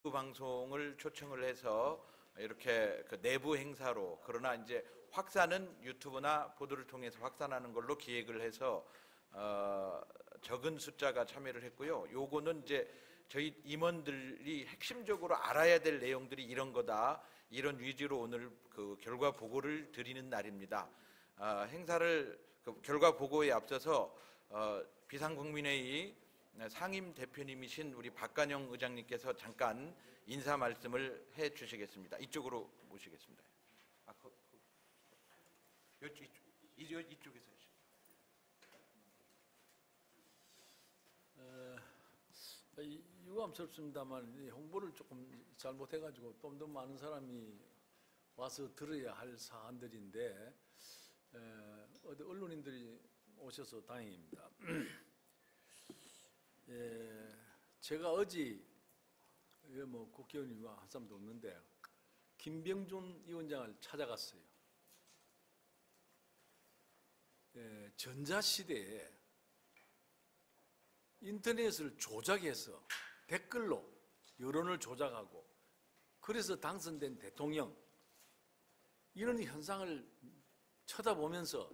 방송을 초청을 해서 이렇게 그 내부 행사로, 그러나 이제 확산은 유튜브나 보도를 통해서 확산하는 걸로 기획을 해서 적은 숫자가 참여를 했고요. 요거는 이제 저희 임원들이 핵심적으로 알아야 될 내용들이 이런 거다, 이런 위주로 오늘 그 결과 보고를 드리는 날입니다. 행사를 그 결과 보고에 앞서서 비상국민회의 상임 대표님이신 우리 박관영 의장님께서 잠깐 인사 말씀을 해 주시겠습니다. 이쪽으로 모시겠습니다. 이쪽에서 유감스럽습니다만 홍보를 조금 잘못해가지고 좀 더 많은 사람이 와서 들어야 할 사안들인데 어디 언론인들이 오셔서 다행입니다. 제가 어제 뭐 국회의원님과 한 사람도 없는데 김병준 위원장을 찾아갔어요. 전자시대에 인터넷을 조작해서 댓글로 여론을 조작하고 그래서 당선된 대통령, 이런 현상을 쳐다보면서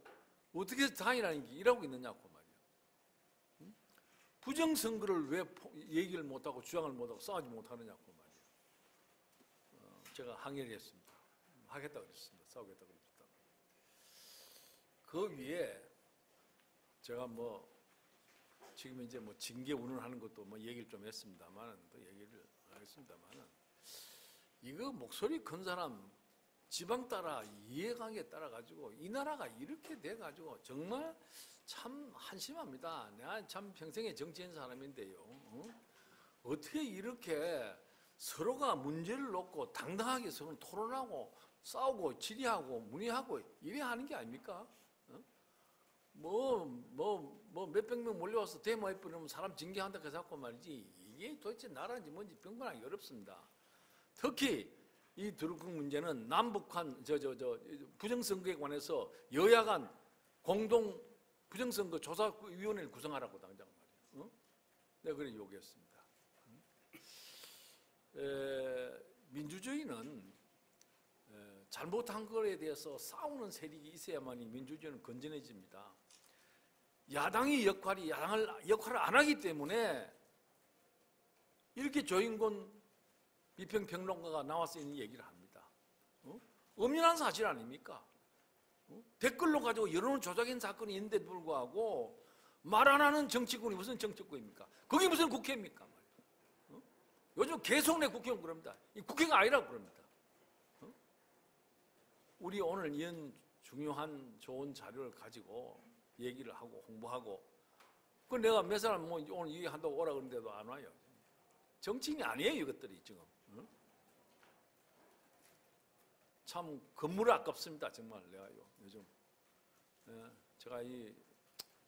어떻게 당이라는 게 일하고 있느냐고 말이야. 부정선거를 왜 얘기를 못하고 주장을 못하고 싸우지 못하느냐고 말이야. 제가 항의를 했습니다. 하겠다고 그랬습니다. 싸우겠다고 그랬다. 그 위에 제가 뭐 지금 이제 뭐 징계 운운하는 것도 뭐 얘기를 좀 했습니다만, 또 얘기를 하겠습니다만은, 이거 목소리 큰 사람 지방 따라 이해관계에 따라 가지고 이 나라가 이렇게 돼 가지고 정말 참 한심합니다. 내가 참 평생에 정치한 사람인데요. 어떻게 이렇게 서로가 문제를 놓고 당당하게 서로 토론하고 싸우고 질의하고 문의하고 이래야 하는 게 아닙니까? 몇백 명 몰려와서 데모해버리면 사람 징계한다고 해서 말이지, 이게 도대체 나라인지 뭔지 병건하기 어렵습니다. 특히 이 드루킹 문제는 남북한 부정선거에 관해서 여야 간 공동 부정선거 조사위원회를 구성하라고 당장 말이에요. 내가 그래 요구했습니다. 민주주의는 잘못한 것에 대해서 싸우는 세력이 있어야만이 민주주의는 건전해집니다. 야당의 역할을 안 하기 때문에 이렇게 조인권 비평평론가가 나와서 있는 얘기를 합니다. 엄연한 사실 아닙니까? 댓글로 가지고 여론을 조작한 사건이 있는데도 불구하고 말 안 하는 정치권이 무슨 정치권입니까? 그게 무슨 국회입니까? 요즘 계속 내 국회의원 그럽니다. 이 국회가 아니라고 그럽니다. 우리 오늘 이런 중요한 좋은 자료를 가지고 얘기를 하고 홍보하고, 그 내가 몇 사람 뭐 오늘 얘기한다고 오라 그러는데도 안 와요. 정치인이 아니에요, 이것들이 지금. 참 건물이 아깝습니다, 정말 내가요. 요즘 제가 이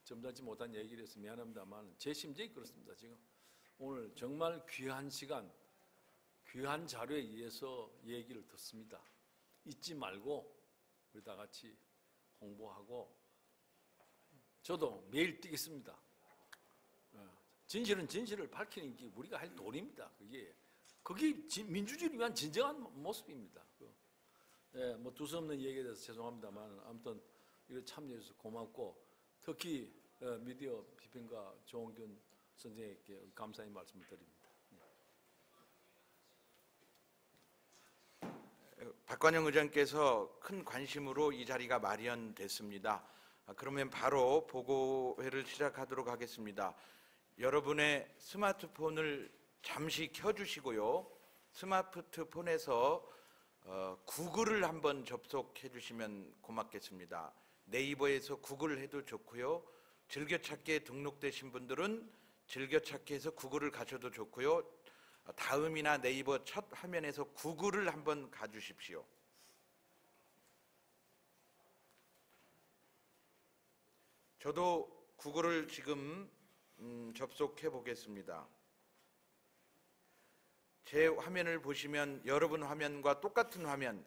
점잖지 못한 얘기를 해서 미안합니다만 제 심정이 그렇습니다. 지금 오늘 정말 귀한 시간, 귀한 자료에 의해서 얘기를 듣습니다. 잊지 말고 우리 다 같이 홍보하고, 저도 매일 뛰겠습니다. 진실은 진실을 밝히는 게 우리가 할 도리입니다. 그게 민주주의를 위한 진정한 모습입니다. 뭐 두서없는 얘기에 대해서 죄송합니다만 아무튼 이거 참여해주셔서 고맙고, 특히 미디어 비평가 조홍균 선생님께 감사의 말씀을 드립니다. 박관영 의장께서 큰 관심으로 이 자리가 마련됐습니다. 그러면 바로 보고회를 시작하도록 하겠습니다. 여러분의 스마트폰을 잠시 켜주시고요. 스마트폰에서 구글을 한번 접속해 주시면 고맙겠습니다. 네이버에서 구글 해도 좋고요. 즐겨찾기에 등록되신 분들은 즐겨찾기에서 구글을 가셔도 좋고요. 다음이나 네이버 첫 화면에서 구글을 한번 가주십시오. 저도 구글을 지금 접속해 보겠습니다. 제 화면을 보시면 여러분 화면과 똑같은 화면,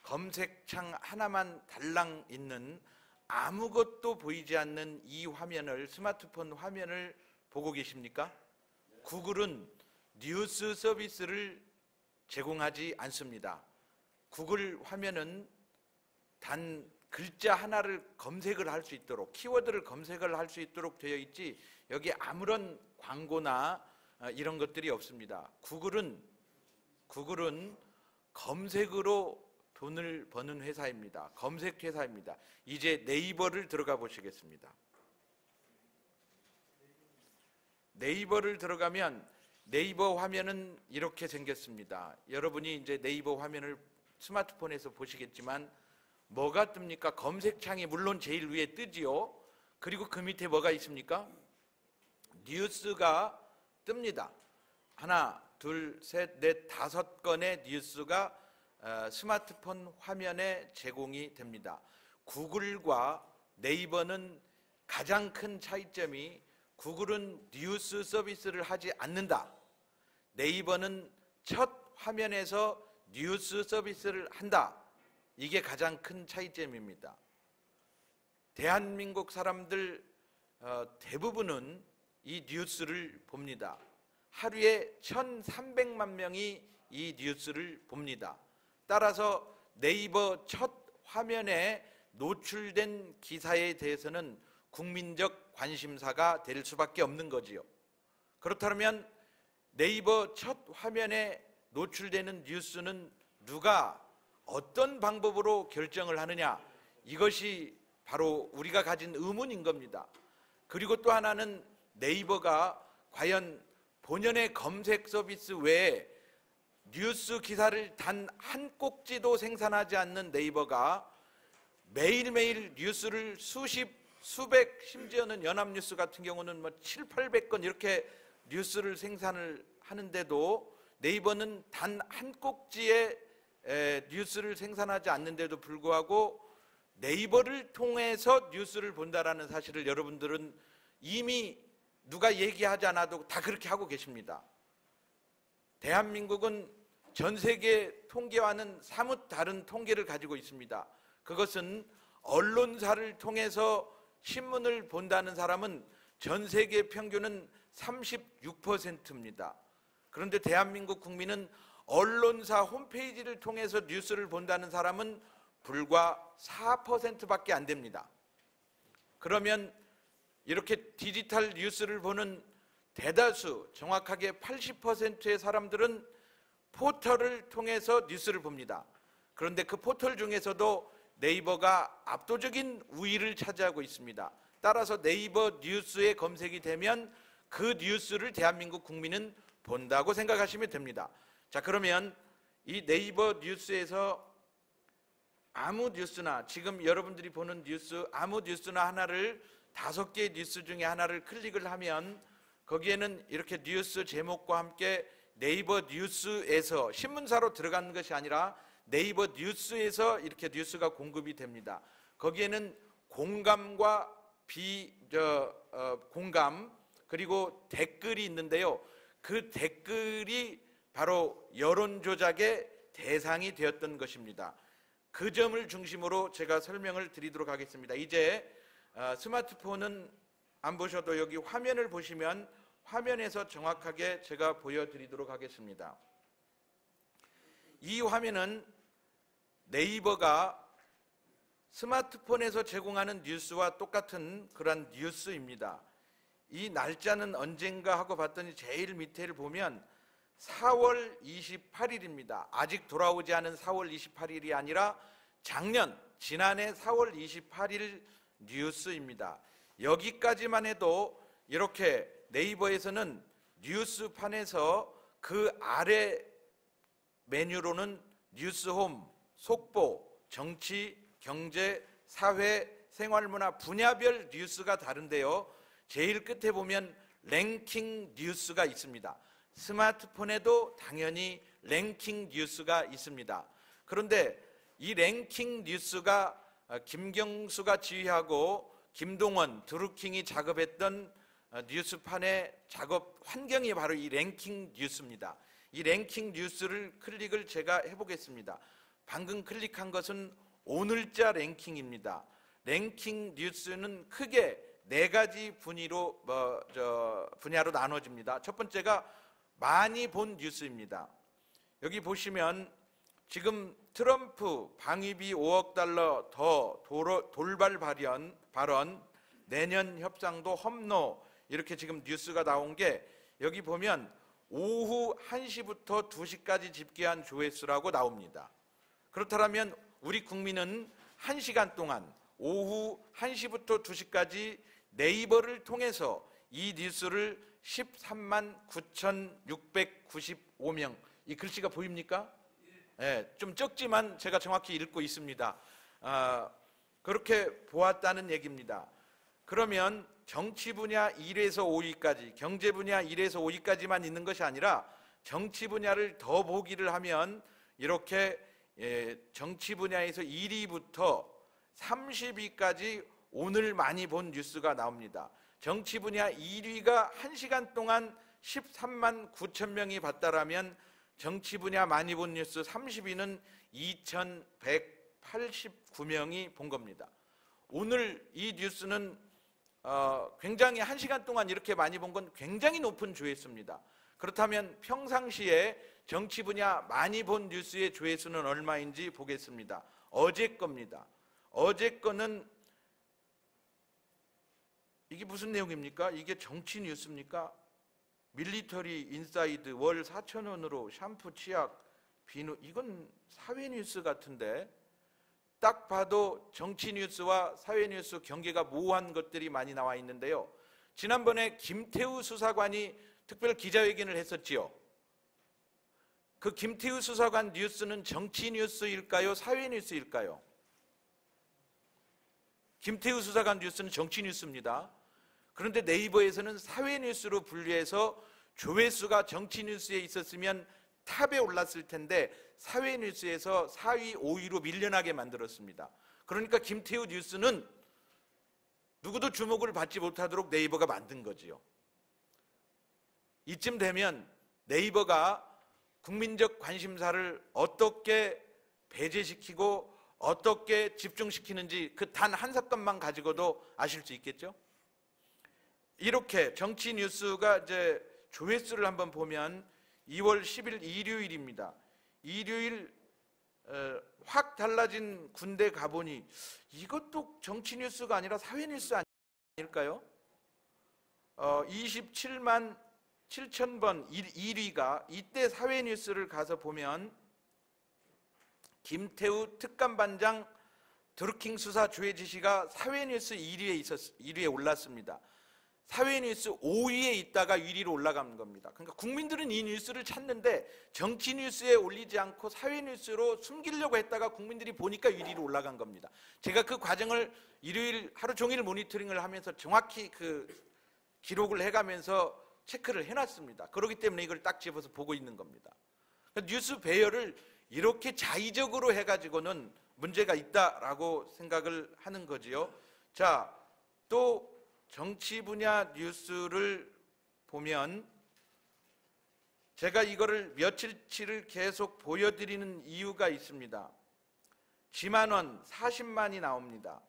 검색창 하나만 달랑 있는 아무것도 보이지 않는 이 화면을, 스마트폰 화면을 보고 계십니까? 구글은 뉴스 서비스를 제공하지 않습니다. 구글 화면은 단 글자 하나를 검색을 할 수 있도록, 키워드를 검색을 할 수 있도록 되어 있지 여기 아무런 광고나 이런 것들이 없습니다. 구글은 검색으로 돈을 버는 회사입니다. 검색 회사입니다. 이제 네이버를 들어가 보시겠습니다. 네이버를 들어가면 네이버 화면은 이렇게 생겼습니다. 여러분이 이제 네이버 화면을 스마트폰에서 보시겠지만 뭐가 뜹니까? 검색창이 물론 제일 위에 뜨지요. 그리고 그 밑에 뭐가 있습니까? 뉴스가 뜹니다. 하나, 둘, 셋, 넷, 5건의 뉴스가 스마트폰 화면에 제공이 됩니다. 구글과 네이버는 가장 큰 차이점이 구글은 뉴스 서비스를 하지 않는다. 네이버는 첫 화면에서 뉴스 서비스를 한다. 이게 가장 큰 차이점입니다. 대한민국 사람들 대부분은 이 뉴스를 봅니다. 하루에 1,300만 명이 이 뉴스를 봅니다. 따라서 네이버 첫 화면에 노출된 기사에 대해서는 국민적 관심사가 될 수밖에 없는 거지요. 그렇다면 네이버 첫 화면에 노출되는 뉴스는 누가 어떤 방법으로 결정을 하느냐, 이것이 바로 우리가 가진 의문인 겁니다. 그리고 또 하나는 네이버가 과연 본연의 검색 서비스 외에 뉴스 기사를 단 한 꼭지도 생산하지 않는 네이버가 매일매일 뉴스를 수백, 심지어는 연합뉴스 같은 경우는 700~800건 이렇게 뉴스를 생산을 하는데도 네이버는 단 한 꼭지의 뉴스를 생산하지 않는데도 불구하고 네이버를 통해서 뉴스를 본다라는 사실을 여러분들은 이미 누가 얘기하지 않아도 다 그렇게 하고 계십니다. 대한민국은 전 세계 통계와는 사뭇 다른 통계를 가지고 있습니다. 그것은 언론사를 통해서 신문을 본다는 사람은 전 세계 평균은 36%입니다. 그런데 대한민국 국민은 언론사 홈페이지를 통해서 뉴스를 본다는 사람은 불과 4%밖에 안 됩니다. 그러면 이렇게 디지털 뉴스를 보는 대다수, 정확하게 80%의 사람들은 포털을 통해서 뉴스를 봅니다. 그런데 그 포털 중에서도 네이버가 압도적인 우위를 차지하고 있습니다. 따라서 네이버 뉴스에 검색이 되면 그 뉴스를 대한민국 국민은 본다고 생각하시면 됩니다. 자, 그러면 이 네이버 뉴스에서 아무 뉴스나, 지금 여러분들이 보는 뉴스 아무 뉴스나 하나를 5개의 뉴스 중에 하나를 클릭을 하면 거기에는 이렇게 뉴스 제목과 함께 네이버 뉴스에서, 신문사로 들어가는 것이 아니라 네이버 뉴스에서 이렇게 뉴스가 공급이 됩니다. 거기에는 공감과 공감, 그리고 댓글이 있는데요. 그 댓글이 바로 여론 조작의 대상이 되었던 것입니다. 그 점을 중심으로 제가 설명을 드리도록 하겠습니다. 이제 스마트폰은 안 보셔도 여기 화면을 보시면 화면에서 정확하게 제가 보여드리도록 하겠습니다. 이 화면은 네이버가 스마트폰에서 제공하는 뉴스와 똑같은 그런 뉴스입니다. 이 날짜는 언젠가 하고 봤더니 제일 밑에를 보면 4월 28일입니다. 아직 돌아오지 않은 4월 28일이 아니라 지난해 4월 28일 뉴스입니다. 여기까지만 해도 이렇게 네이버에서는 뉴스판에서 그 아래 메뉴로는 뉴스홈, 속보, 정치, 경제, 사회, 생활문화 분야별 뉴스가 다른데요. 제일 끝에 보면 랭킹 뉴스가 있습니다. 스마트폰에도 당연히 랭킹 뉴스가 있습니다. 그런데 이 랭킹 뉴스가 김경수가 지휘하고 김동원, 드루킹이 작업했던 뉴스판의 작업 환경이 바로 이 랭킹 뉴스입니다. 이 랭킹 뉴스를 클릭을 제가 해보겠습니다. 방금 클릭한 것은 오늘자 랭킹입니다. 랭킹 뉴스는 크게 4가지 분야로 나눠집니다. 첫 번째가 많이 본 뉴스입니다. 여기 보시면 지금 트럼프 방위비 5억 달러 더 돌발 발언, 내년 협상도 험로, 이렇게 지금 뉴스가 나온 게 여기 보면 오후 1시부터 2시까지 집계한 조회수라고 나옵니다. 그렇다면 우리 국민은 1시간 동안 오후 1시부터 2시까지 네이버를 통해서 이 뉴스를 13만 9,695명, 이 글씨가 보입니까? 네, 좀 적지만 제가 정확히 읽고 있습니다. 그렇게 보았다는 얘기입니다. 그러면 정치 분야 1에서 5위까지, 경제 분야 1에서 5위까지만 있는 것이 아니라 정치 분야를 더 보기를 하면 이렇게 정치 분야에서 1위부터 30위까지 오늘 많이 본 뉴스가 나옵니다. 정치 분야 1위가 1시간 동안 13만 9천 명이 봤다라면 정치 분야 많이 본 뉴스 30위는 2,189명이 본 겁니다. 오늘 이 뉴스는 굉장히 1시간 동안 이렇게 많이 본 건 굉장히 높은 조회수입니다. 그렇다면 평상시에 정치 분야 많이 본 뉴스의 조회수는 얼마인지 보겠습니다. 어제 겁니다. 어제 거는 이게 무슨 내용입니까? 이게 정치 뉴스입니까? 밀리터리 인사이드 월 4,000원으로 샴푸, 치약, 비누, 이건 사회 뉴스 같은데 딱 봐도 정치 뉴스와 사회 뉴스 경계가 모호한 것들이 많이 나와 있는데요. 지난번에 김태우 수사관이 특별 기자회견을 했었지요. 그 김태우 수사관 뉴스는 정치 뉴스일까요? 사회 뉴스일까요? 김태우 수사관 뉴스는 정치 뉴스입니다. 그런데 네이버에서는 사회 뉴스로 분류해서 조회수가 정치 뉴스에 있었으면 탑에 올랐을 텐데 사회 뉴스에서 4위, 5위로 밀려나게 만들었습니다. 그러니까 김태우 뉴스는 누구도 주목을 받지 못하도록 네이버가 만든 거지요. 이쯤 되면 네이버가 국민적 관심사를 어떻게 배제시키고 어떻게 집중시키는지 그 단 한 사건만 가지고도 아실 수 있겠죠? 이렇게 정치 뉴스가 이제 조회수를 한번 보면 2월 10일 일요일입니다. 일요일 확 달라진 군대 가보니 이것도 정치 뉴스가 아니라 사회 뉴스 아닐까요? 27만 7천 번 1위가 이때 사회 뉴스를 가서 보면 김태우 특감반장 드루킹 수사 조회 지시가 사회 뉴스 1위에 올랐습니다. 사회 뉴스 5위에 있다가 1위로 올라간 겁니다. 그러니까 국민들은 이 뉴스를 찾는데 정치 뉴스에 올리지 않고 사회 뉴스로 숨기려고 했다가 국민들이 보니까 1위로 올라간 겁니다. 제가 그 과정을 일요일 하루 종일 모니터링을 하면서 정확히 그 기록을 해가면서 체크를 해놨습니다. 그렇기 때문에 이걸 딱 집어서 보고 있는 겁니다. 뉴스 배열을 이렇게 자의적으로 해가지고는 문제가 있다라고 생각을 하는 거지요. 자, 또 정치 분야 뉴스를 보면 제가 이거를 며칠치를 계속 보여드리는 이유가 있습니다. 지만원 40만이 나옵니다.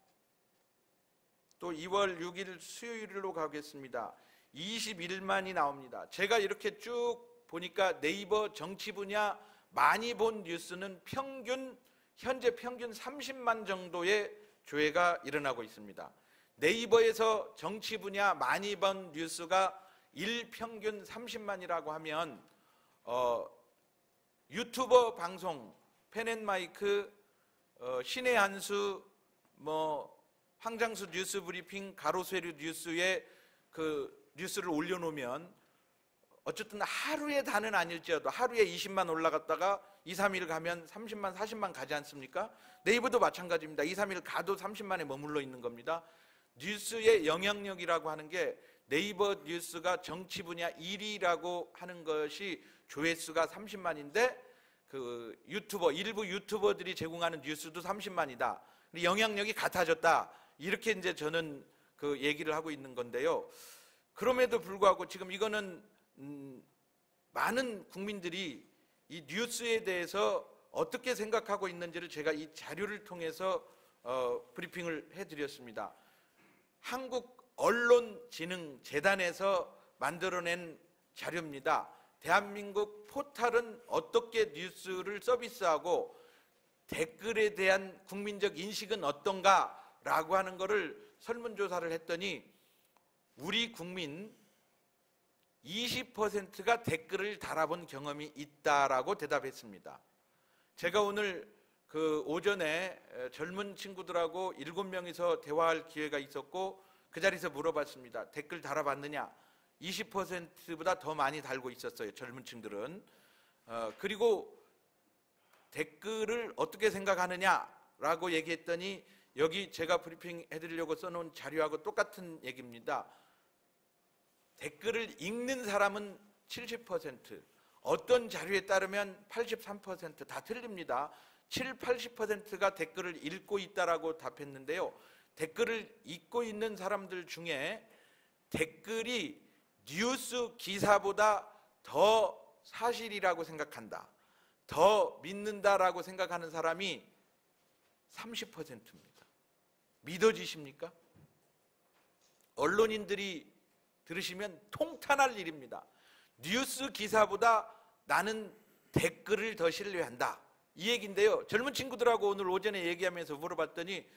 또 2월 6일 수요일로 가겠습니다. 21만이 나옵니다. 제가 이렇게 쭉 보니까 네이버 정치 분야 많이 본 뉴스는 현재 평균 30만 정도의 조회가 일어나고 있습니다. 네이버에서 정치 분야 많이 본 뉴스가 일평균 30만이라고 하면 유튜버 방송, 펜앤마이크, 신의 한수, 황장수 뉴스 브리핑, 가로세류 뉴스에 그 뉴스를 올려놓으면 어쨌든 하루의 단은 아닐지라도 하루에 20만 올라갔다가 2, 3일 가면 30만, 40만 가지 않습니까? 네이버도 마찬가지입니다. 2, 3일 가도 30만에 머물러 있는 겁니다. 뉴스의 영향력이라고 하는 게 네이버 뉴스가 정치 분야 1위라고 하는 것이 조회수가 30만인데 그 일부 유튜버들이 제공하는 뉴스도 30만이다. 영향력이 같아졌다. 이렇게 이제 저는 그 얘기를 하고 있는 건데요. 그럼에도 불구하고 지금 이거는 많은 국민들이 이 뉴스에 대해서 어떻게 생각하고 있는지를 제가 이 자료를 통해서 브리핑을 해드렸습니다. 한국언론진흥재단에서 만들어낸 자료입니다. 대한민국 포털은 어떻게 뉴스를 서비스하고 댓글에 대한 국민적 인식은 어떤가라고 하는 것을 설문조사를 했더니 우리 국민 20%가 댓글을 달아본 경험이 있다라고 대답했습니다. 제가 오늘 그 오전에 젊은 친구들하고 7명이서 대화할 기회가 있었고 그 자리에서 물어봤습니다. 댓글 달아봤느냐? 20%보다 더 많이 달고 있었어요. 젊은 층들은. 그리고 댓글을 어떻게 생각하느냐라고 얘기했더니 여기 제가 브리핑 해드리려고 써놓은 자료하고 똑같은 얘기입니다. 댓글을 읽는 사람은 70%, 어떤 자료에 따르면 83%다 틀립니다. 7, 80%가 댓글을 읽고 있다라고 답했는데요. 댓글을 읽고 있는 사람들 중에 댓글이 뉴스 기사보다 더 사실이라고 생각한다, 더 믿는다라고 생각하는 사람이 30%입니다. 믿어지십니까? 언론인들이 들으시면 통탄할 일입니다. 뉴스 기사보다 나는 댓글을 더 신뢰한다, 이 얘기인데요. 젊은 친구들하고 오늘 오전에 얘기하면서 물어봤더니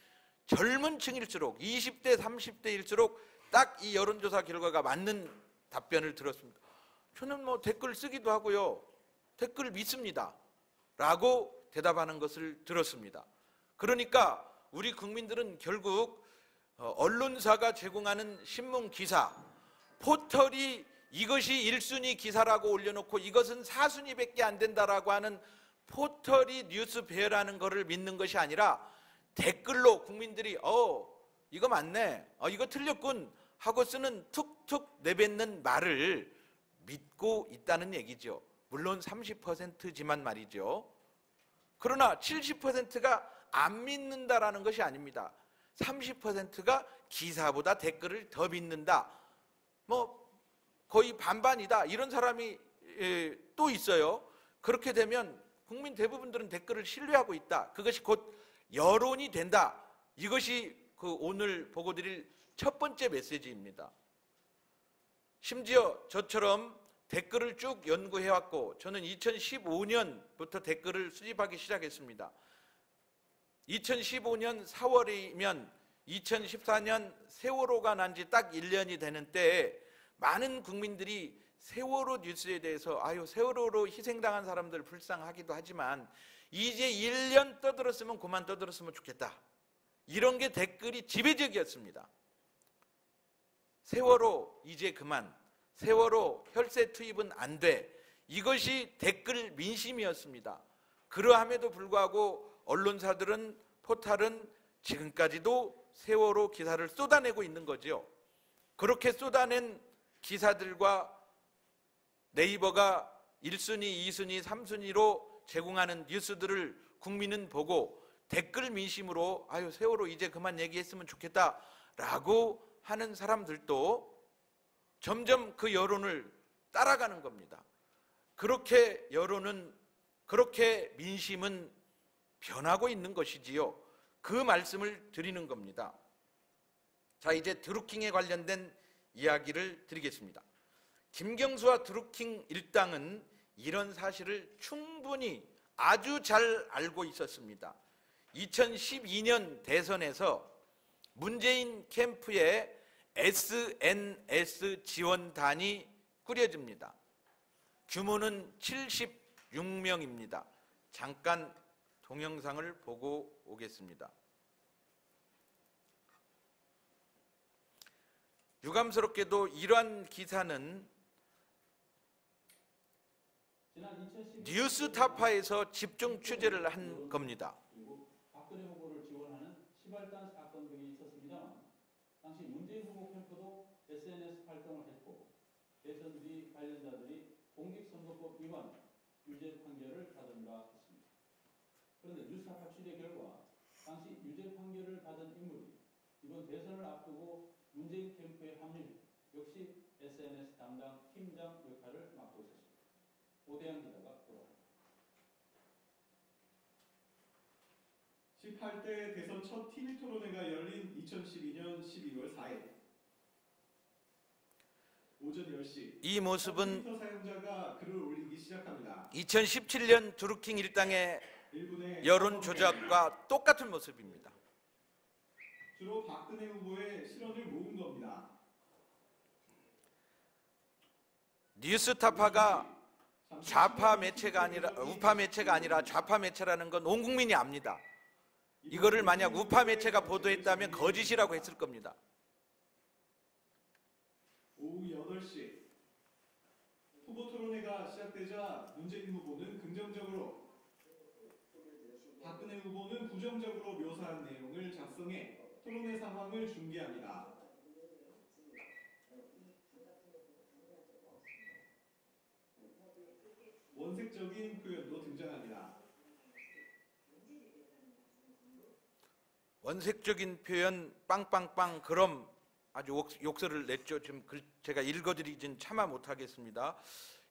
젊은 층일수록 20대 30대일수록 딱 이 여론조사 결과가 맞는 답변을 들었습니다. 저는 뭐 댓글 쓰기도 하고요, 댓글 믿습니다 라고 대답하는 것을 들었습니다. 그러니까 우리 국민들은 결국 언론사가 제공하는 신문 기사, 포털이 이것이 1순위 기사라고 올려놓고 이것은 4순위밖에 안 된다라고 하는 포털이 뉴스 배열하는 것을 믿는 것이 아니라 댓글로 국민들이 이거 맞네, 이거 틀렸군 하고 쓰는 툭툭 내뱉는 말을 믿고 있다는 얘기죠. 물론 30%지만 말이죠. 그러나 70%가 안 믿는다라는 것이 아닙니다. 30%가 기사보다 댓글을 더 믿는다, 뭐 거의 반반이다, 이런 사람이 또 있어요. 그렇게 되면 국민 대부분들은 댓글을 신뢰하고 있다, 그것이 곧 여론이 된다, 이것이 그 오늘 보고 드릴 첫 번째 메시지입니다. 심지어 저처럼 댓글을 쭉 연구해왔고, 저는 2015년부터 댓글을 수집하기 시작했습니다. 2015년 4월이면 2014년 세월호가 난 지 딱 1년이 되는 때에 많은 국민들이 세월호 뉴스에 대해서 세월호로 희생당한 사람들 불쌍하기도 하지만 이제 1년 떠들었으면 그만 떠들었으면 좋겠다, 이런 게 댓글이 지배적이었습니다. 세월호 이제 그만, 세월호 혈세 투입은 안 돼, 이것이 댓글 민심이었습니다. 그러함에도 불구하고 언론사들은, 포털은 지금까지도 세월호 기사를 쏟아내고 있는 거죠. 그렇게 쏟아낸 기사들과 네이버가 1순위, 2순위, 3순위로 제공하는 뉴스들을 국민은 보고 댓글 민심으로 세월호 이제 그만 얘기했으면 좋겠다 라고 하는 사람들도 점점 그 여론을 따라가는 겁니다. 그렇게 여론은, 그렇게 민심은 변하고 있는 것이지요. 그 말씀을 드리는 겁니다. 자, 이제 드루킹에 관련된 이야기를 드리겠습니다. 김경수와 드루킹 일당은 이런 사실을 충분히 아주 잘 알고 있었습니다. 2012년 대선에서 문재인 캠프에 SNS 지원단이 꾸려집니다. 규모는 76명입니다. 잠깐 동영상을 보고 오겠습니다. 유감스럽게도 이러한 기사는 뉴스타파에서 집중 취재를 한 겁니다. 박근혜 후보를 지원하는 시발단 사건 등이 있었습니다만 당시 문재인 후보 캠프도 SNS 활동을 했고 대선 뒤 관련자들이 공직선거법 위반 유죄 판결을 받은 바 있습니다. 그런데 뉴스타파 취재 결과 당시 유죄 판결을 받은 인물이 이번 대선을 앞두고 문재인 캠프에 합류해 역시 SNS 담당 팀장 역할을 맡고 있었습니다. 오대양 기자가 돌아옵니다. 18대 대선 첫 TV 토론회가 열린 2012년 12월 4일. 오전 10시 이 모습은 트위터 사용자가 글을 올리기 시작합니다. 2017년 드루킹 일당의 일본의 여론 조작과 똑같은 모습입니다. 주로 박근혜 후보의 실언을 모은 겁니다. 뉴스타파가 좌파 매체가 아니라 우파 매체가 아니라 좌파 매체라는 건 온 국민이 압니다. 이거를 만약 우파 매체가 보도했다면 거짓이라고 했을 겁니다. 오후 8시 후보 토론회가 시작되자 문재인 후보는 긍정적으로, 박근혜 후보는 부정적으로 묘사한 내용을 작성해 토론회 상황을 중계합니다. 원색적인 표현도 등장합니다. 원색적인 표현 빵빵빵 그럼 아주 욕설을 냈죠. 지금 제가 읽어드리진 차마 못하겠습니다.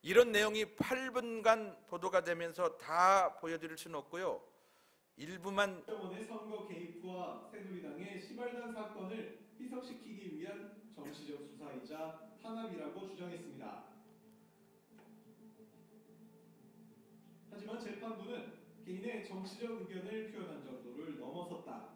이런 내용이 8분간 보도가 되면서 다 보여드릴 수는 없고요. 일부만. 원의 선거 개입과 새누리당의 시발단 사건을 희석시키기 위한 정치적 수사이자 탄압이라고 주장했습니다. 하지만 재판부는 개인의 정치적 의견을 표현한 정도를 넘어섰다,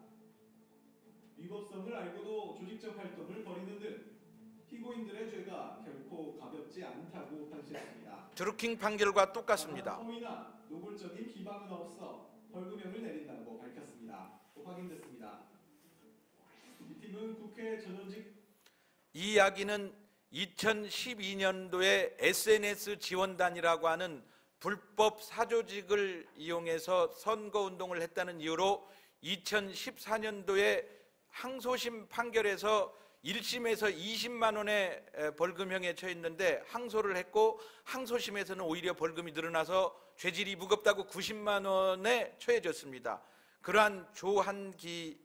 위법성을 알고도 조직적 활동을 벌이는 등 피고인들의 죄가 결코 가볍지 않다고 판시했습니다. 드루킹 판결과 똑같습니다. 허위나 노골적인 비방은 없어 벌금형을 내린다고 밝혔습니다. 또 확인됐습니다. 이 팀은 국회 전현직. 이 이야기는 2012년도에 SNS 지원단이라고 하는 불법 사조직을 이용해서 선거운동을 했다는 이유로 2014년도에 항소심 판결에서 1심에서 20만 원의 벌금형에 처했는데 항소를 했고, 항소심에서는 오히려 벌금이 늘어나서 죄질이 무겁다고 90만 원에 처해졌습니다. 그러한 조한기는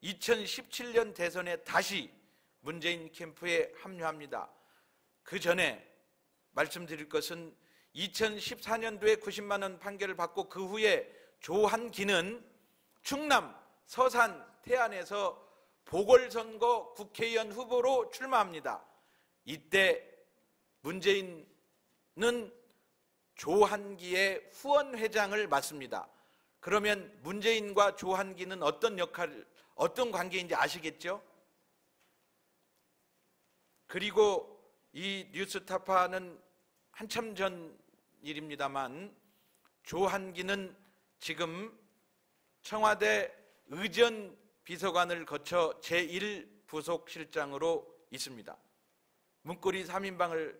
2017년 대선에 다시 문재인 캠프에 합류합니다. 그 전에 말씀드릴 것은 2014년도에 90만 원 판결을 받고 그 후에 조한기는 충남, 서산, 태안에서 보궐선거 국회의원 후보로 출마합니다. 이때 문재인은 조한기의 후원회장을 맡습니다. 그러면 문재인과 조한기는 어떤 관계인지 아시겠죠? 그리고 이 뉴스타파는 한참 전 일입니다만 조한기는 지금 청와대 의전 비서관을 거쳐 제1부속실장으로 있습니다. 문고리 3인방을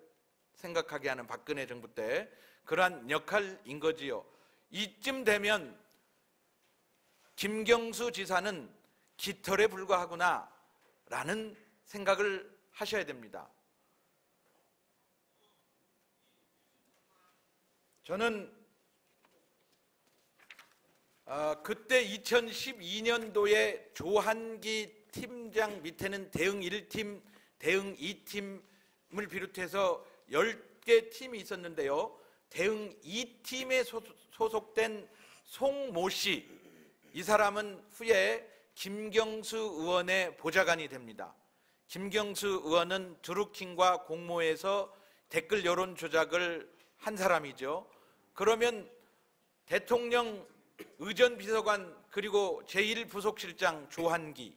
생각하게 하는 박근혜 정부 때 그러한 역할인 거지요. 이쯤 되면 김경수 지사는 깃털에 불과하구나 라는 생각을 하셔야 됩니다. 저는 그때 2012년도에 조한기 팀장 밑에는 대응 1팀, 대응 2팀을 비롯해서 10개 팀이 있었는데요. 대응 2팀에 소속된 송모 씨, 이 사람은 후에 김경수 의원의 보좌관이 됩니다. 김경수 의원은 드루킹과 공모해서 댓글 여론 조작을 한 사람이죠. 그러면 대통령 의전비서관 그리고 제1부속실장 조한기,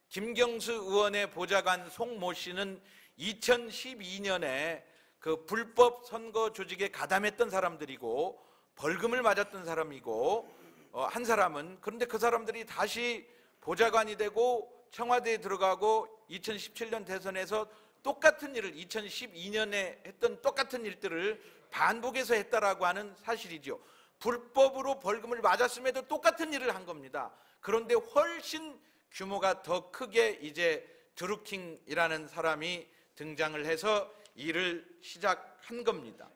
김경수 의원의 보좌관 송모 씨는 2012년에 그 불법 선거 조직에 가담했던 사람들이고 벌금을 맞았던 사람이고 한 사람은, 그런데 그 사람들이 다시 보좌관이 되고 청와대에 들어가고 2017년 대선에서 똑같은 일을 2012년에 했던 똑같은 일들을 반복해서 했다라고 하는 사실이죠. 불법으로 벌금을 맞았음에도 똑같은 일을 한 겁니다. 그런데 훨씬 규모가 더 크게 이제 드루킹이라는 사람이 등장을 해서 일을 시작한 겁니다.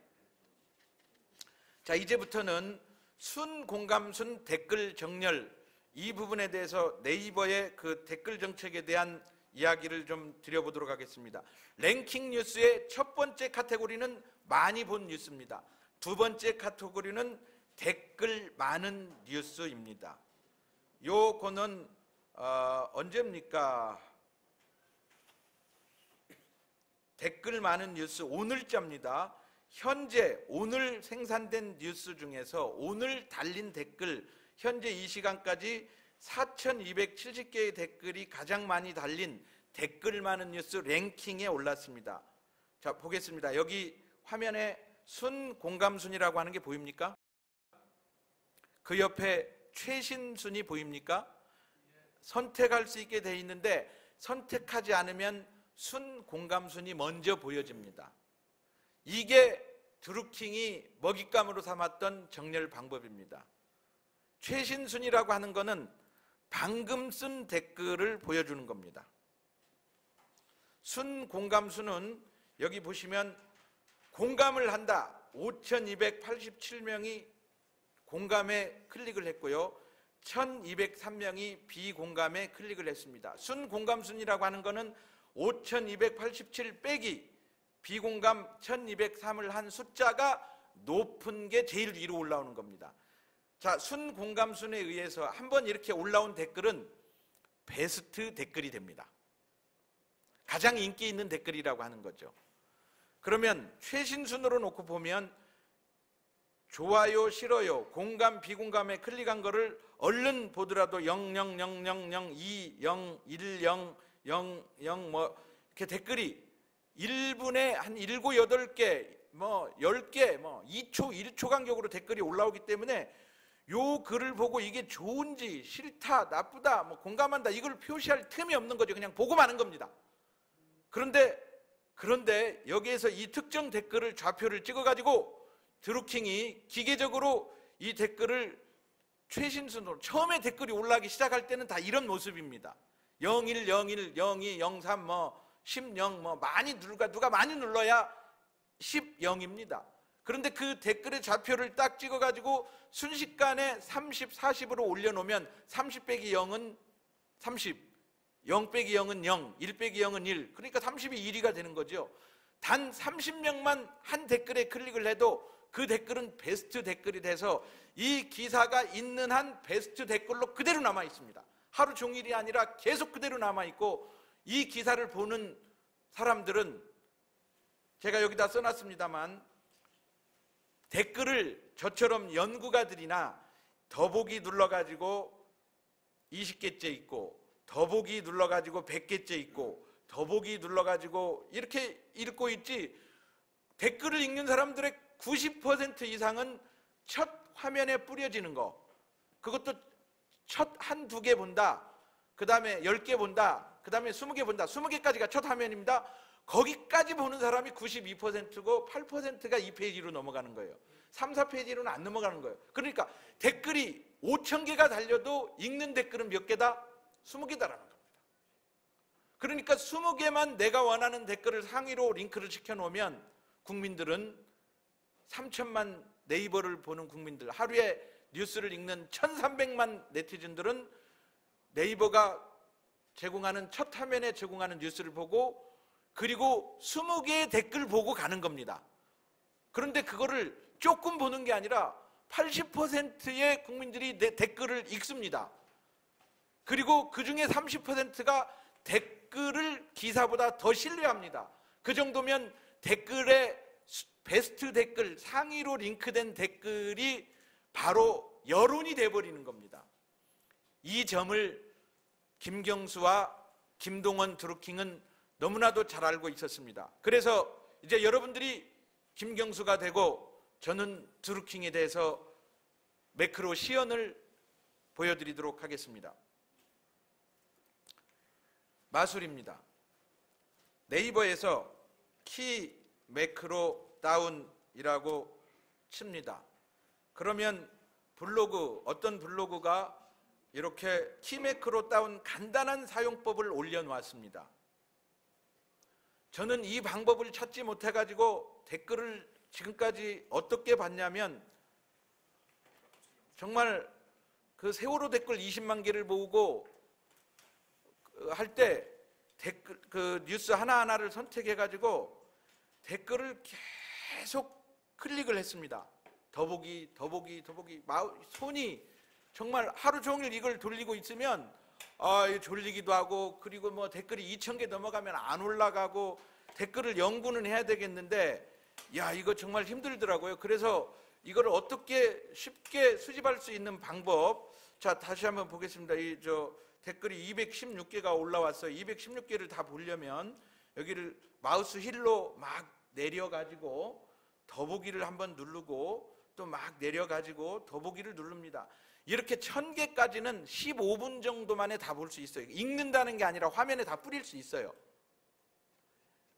자, 이제부터는 순공감순 댓글 정렬, 이 부분에 대해서 네이버의 그 댓글 정책에 대한 이야기를 좀 드려보도록 하겠습니다. 랭킹 뉴스의 첫 번째 카테고리는 많이 본 뉴스입니다. 두 번째 카테고리는 댓글 많은 뉴스입니다. 요거는 언제입니까? 댓글 많은 뉴스 오늘자입니다. 현재 오늘 생산된 뉴스 중에서 오늘 달린 댓글 현재 이 시간까지 4,270개의 댓글이 가장 많이 달린 댓글 많은 뉴스 랭킹에 올랐습니다. 자, 보겠습니다. 여기 화면에 순 공감순이라고 하는 게 보입니까? 그 옆에 최신 순위 보입니까? 선택할 수 있게 돼 있는데 선택하지 않으면 순 공감순이 먼저 보여집니다. 이게 드루킹이 먹잇감으로 삼았던 정렬 방법입니다. 최신 순위라고 하는 것은 방금 쓴 댓글을 보여주는 겁니다. 순 공감수는 여기 보시면 공감을 한다. 5,287명이 공감에 클릭을 했고요. 1,203명이 비공감에 클릭을 했습니다. 순 공감순이라고 하는 것은 5,287 빼기 비공감 1,203을 한 숫자가 높은 게 제일 위로 올라오는 겁니다. 자, 순 공감순에 의해서 한번 이렇게 올라온 댓글은 베스트 댓글이 됩니다. 가장 인기 있는 댓글이라고 하는 거죠. 그러면 최신순으로 놓고 보면 좋아요, 싫어요, 공감, 비공감에 클릭한 거를 얼른 보더라도 00000, 2, 0, 1, 0, 0, 0 뭐 이렇게 댓글이 1분에 한 7, 8개, 뭐 10개, 뭐 2초, 1초 간격으로 댓글이 올라오기 때문에 요 글을 보고 이게 좋은지 싫다, 나쁘다, 뭐 공감한다 이걸 표시할 틈이 없는 거죠. 그냥 보고 마는 겁니다. 그런데 여기에서 이 특정 댓글을 좌표를 찍어가지고 드루킹이 기계적으로 이 댓글을 최신순으로 처음에 댓글이 올라가기 시작할 때는 다 이런 모습입니다. 01, 01, 02, 03, 뭐 10, 0, 뭐 많이 누가 많이 눌러야 10, 0입니다. 그런데 그 댓글의 좌표를 딱 찍어가지고 순식간에 30, 40으로 올려놓으면 30 빼기 0은 30, 0 빼기 0은 0, 1 빼기 0은 1, 그러니까 30이 1위가 되는 거죠. 단 30명만 한 댓글에 클릭을 해도 그 댓글은 베스트 댓글이 돼서 이 기사가 있는 한 베스트 댓글로 그대로 남아 있습니다. 하루 종일이 아니라 계속 그대로 남아 있고 이 기사를 보는 사람들은 제가 여기다 써놨습니다만 댓글을 저처럼 연구가들이나 더보기 눌러가지고 20개째 있고 더보기 눌러가지고 100개째 있고 더보기 눌러가지고 이렇게 읽고 있지 댓글을 읽는 사람들의 90% 이상은 첫 화면에 뿌려지는 거 그것도 첫 한두 개 본다 그 다음에 10개 본다 그 다음에 20개 본다 20개까지가 첫 화면입니다. 거기까지 보는 사람이 92%고 8%가 2페이지로 넘어가는 거예요. 3, 4페이지로는 안 넘어가는 거예요. 그러니까 댓글이 5,000개가 달려도 읽는 댓글은 몇 개다? 20개다라는 겁니다. 그러니까 20개만 내가 원하는 댓글을 상위로 링크를 시켜놓으면 국민들은 3천만 네이버를 보는 국민들, 하루에 뉴스를 읽는 1,300만 네티즌들은 네이버가 제공하는 첫 화면에 제공하는 뉴스를 보고 그리고 20개의 댓글 보고 가는 겁니다. 그런데 그거를 조금 보는 게 아니라 80%의 국민들이 내 댓글을 읽습니다. 그리고 그 중에 30%가 댓글을 기사보다 더 신뢰합니다. 그 정도면 댓글의 베스트 댓글, 상위로 링크된 댓글이 바로 여론이 돼버리는 겁니다. 이 점을 김경수와 김동원 드루킹은 너무나도 잘 알고 있었습니다. 그래서 이제 여러분들이 김경수가 되고 저는 드루킹에 대해서 매크로 시연을 보여드리도록 하겠습니다. 마술입니다. 네이버에서 키 매크로 다운이라고 칩니다. 그러면 블로그, 어떤 블로그가 이렇게 키 매크로 다운 간단한 사용법을 올려놓았습니다. 저는 이 방법을 찾지 못해가지고 댓글을 지금까지 어떻게 봤냐면 정말 그 세월호 댓글 20만 개를 보고 할 때 댓글 그 뉴스 하나하나를 선택해가지고 댓글을 계속 클릭을 했습니다. 더보기 손이 정말 하루 종일 이걸 돌리고 있으면 졸리기도 하고 그리고 뭐 댓글이 2,000개 넘어가면 안 올라가고 댓글을 연구는 해야 되겠는데 야, 이거 정말 힘들더라고요. 그래서 이걸 어떻게 쉽게 수집할 수 있는 방법. 자, 다시 한번 보겠습니다. 댓글이 216개가 올라왔어요. 216개를 다 보려면 여기를 마우스 휠로 막 내려가지고 더보기를 한번 누르고 또 막 내려가지고 더보기를 누릅니다. 이렇게 1000개까지는 15분 정도 만에 다 볼 수 있어요. 읽는다는 게 아니라 화면에 다 뿌릴 수 있어요.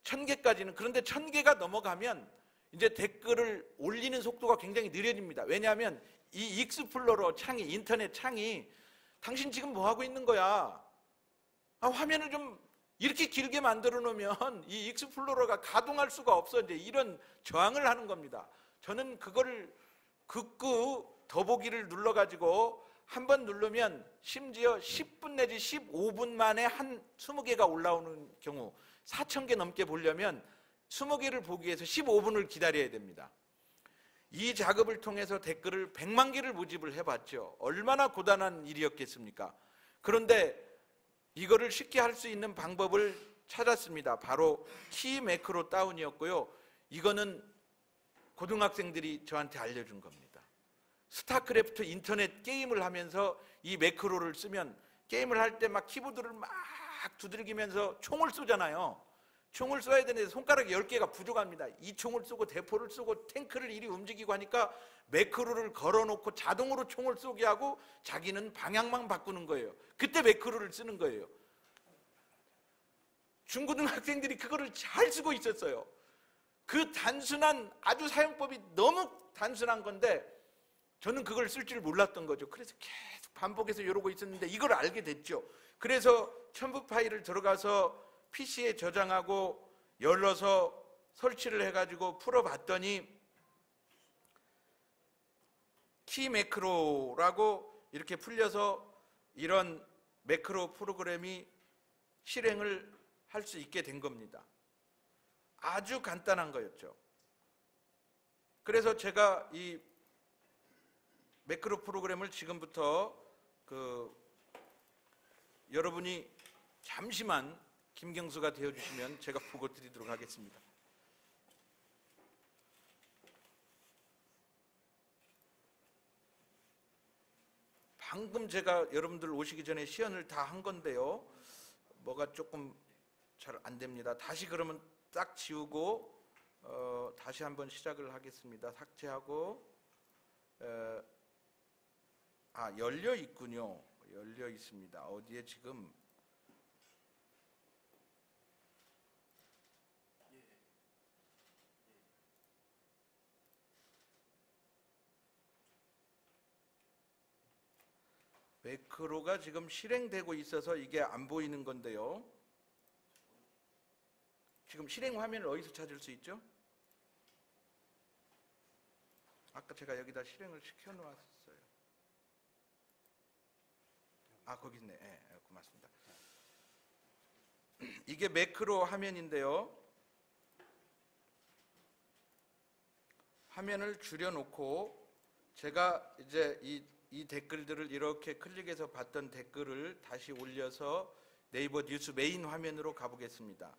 1000개까지는. 그런데 1000개가 넘어가면 이제 댓글을 올리는 속도가 굉장히 느려집니다. 왜냐하면 이 익스플로러 창이, 인터넷 창이 당신 지금 뭐 하고 있는 거야? 화면을 좀 이렇게 길게 만들어 놓으면 이 익스플로러가 가동할 수가 없어. 이제 이런 저항을 하는 겁니다. 저는 그거를 긋고 더보기를 눌러가지고 한번 누르면 심지어 10분 내지 15분 만에 한 20개가 올라오는 경우, 4000개 넘게 보려면 20개를 보기 위해서 15분을 기다려야 됩니다. 이 작업을 통해서 댓글을 100만 개를 모집을 해봤죠. 얼마나 고단한 일이었겠습니까? 그런데 이거를 쉽게 할 수 있는 방법을 찾았습니다. 바로 키 매크로 다운이었고요. 이거는 고등학생들이 저한테 알려준 겁니다. 스타크래프트 인터넷 게임을 하면서 이 매크로를 쓰면 게임을 할 때 막 키보드를 막 두들기면서 총을 쏘잖아요. 총을 쏘야 되는데 손가락 10개가 부족합니다. 이 총을 쏘고 대포를 쏘고 탱크를 이리 움직이고 하니까 매크로를 걸어놓고 자동으로 총을 쏘게 하고 자기는 방향만 바꾸는 거예요. 그때 매크로를 쓰는 거예요. 중고등학생들이 그거를 잘 쓰고 있었어요. 그 단순한, 아주 사용법이 너무 단순한 건데 저는 그걸 쓸 줄 몰랐던 거죠. 그래서 계속 반복해서 이러고 있었는데 이걸 알게 됐죠. 그래서 첨부 파일을 들어가서 PC에 저장하고 열어서 설치를 해가지고 풀어봤더니 키 매크로라고 이렇게 풀려서 이런 매크로 프로그램이 실행을 할 수 있게 된 겁니다. 아주 간단한 거였죠. 그래서 제가 이 매크로 프로그램을 지금부터 여러분이 잠시만 김경수가 되어주시면 제가 보고 드리도록 하겠습니다. 방금 제가 여러분들 오시기 전에 시연을 다 한 건데요. 뭐가 조금 잘 안 됩니다. 다시 그러면 딱 지우고 다시 한번 시작을 하겠습니다. 삭제하고 열려 있군요. 열려 있습니다. 어디에 지금 매크로가 지금 실행되고 있어서 이게 안 보이는 건데요. 지금 실행 화면을 어디서 찾을 수 있죠? 아까 제가 여기다 실행을 시켜놓았어요. 거기 있네. 네, 고맙습니다. 이게 매크로 화면인데요. 화면을 줄여놓고 제가 이제 이 댓글들을 이렇게 클릭해서 봤던 댓글을 다시 올려서 네이버 뉴스 메인 화면으로 가보겠습니다.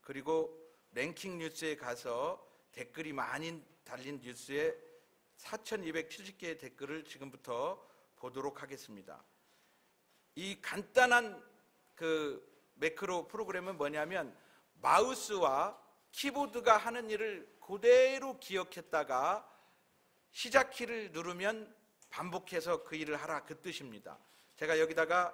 그리고 랭킹 뉴스에 가서 댓글이 많이 달린 뉴스에 4270개의 댓글을 지금부터 보도록 하겠습니다. 이 간단한 매크로 프로그램은 뭐냐면 마우스와 키보드가 하는 일을 그대로 기억했다가 시작키를 누르면 반복해서 그 일을 하라, 그 뜻입니다. 제가 여기다가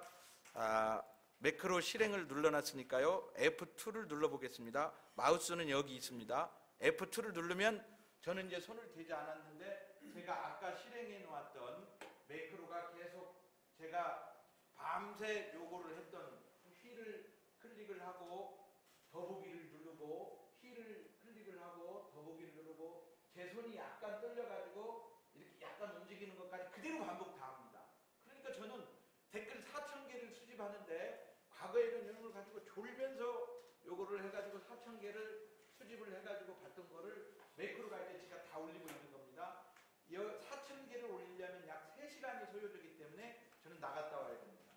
매크로 실행을 눌러놨으니까요. F2를 눌러보겠습니다. 마우스는 여기 있습니다. F2를 누르면 저는 이제 손을 대지 않았는데 제가 아까 실행해 놓았던 매크로가 계속 제가 밤새 요거를 했던 휠을 클릭을 하고 더보기를 누르고 휠을 클릭을 하고 더보기를 누르고 제 손이 약간 떨려가지고 이렇게 약간 움직이는 것까지 그대로 반복 다 합니다. 그러니까 저는 댓글 4000개를 수집하는데 과거에는 이런 걸 가지고 졸면서 요거를 해가지고 4000개를 수집을 해가지고 봤던 거를 매크로가 이제 제가 다 올리고 있는 겁니다. 4000개를 올리려면 약 3시간이 소요되기 때문에 저는 나갔다 와야 됩니다.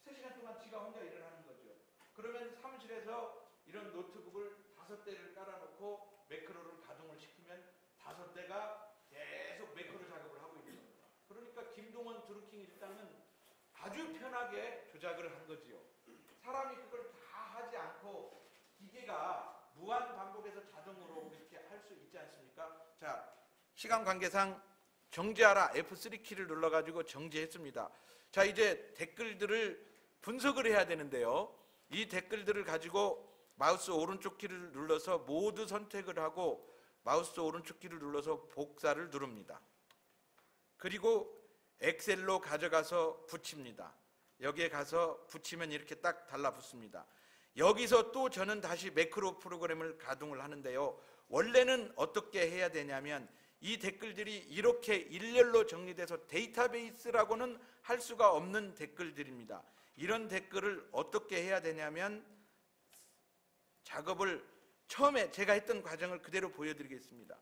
3시간 동안 지가 혼자 일을 하는 거죠. 그러면 사무실에서 이런 노트북을 5대를 깔아놓고 매크로를 가동을 시키면 5대가 계속 매크로 작업을 하고 있는 겁니다. 그러니까 김동원 드루킹 일당은 아주 편하게 조작을 한 거지요. 사람이 그걸 다 하지 않고 기계가 무한 반복해서 자동으로 이렇게 할 수 있지 않습니까? 자, 시간 관계상 정지하라 F3 키를 눌러가지고 정지했습니다. 자, 이제 댓글들을 분석을 해야 되는데요. 이 댓글들을 가지고 마우스 오른쪽 키를 눌러서 모두 선택을 하고 마우스 오른쪽 키를 눌러서 복사를 누릅니다. 그리고 엑셀로 가져가서 붙입니다. 여기에 가서 붙이면 이렇게 딱 달라붙습니다. 여기서 또 저는 다시 매크로 프로그램을 가동을 하는데요. 원래는 어떻게 해야 되냐면 이 댓글들이 이렇게 일렬로 정리돼서 데이터베이스라고는 할 수가 없는 댓글들입니다. 이런 댓글을 어떻게 해야 되냐면 작업을 처음에 제가 했던 과정을 그대로 보여드리겠습니다.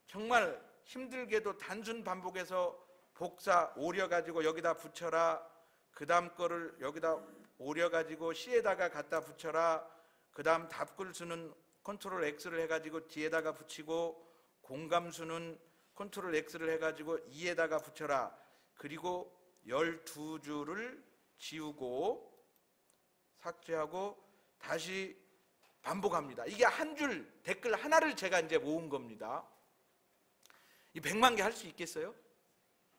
정말 힘들게도 단순 반복해서 복사 오려가지고 여기다 붙여라. 그 다음 거를 여기다 오려가지고 C에다가 갖다 붙여라. 그 다음 답글수는 컨트롤 X를 해가지고 D에다가 붙이고 공감수는 컨트롤 X를 해가지고 E에다가 붙여라. 그리고 12줄을 지우고 삭제하고 다시 반복합니다. 이게 한 줄 댓글 하나를 제가 이제 모은 겁니다. 이 100만 개 할 수 있겠어요?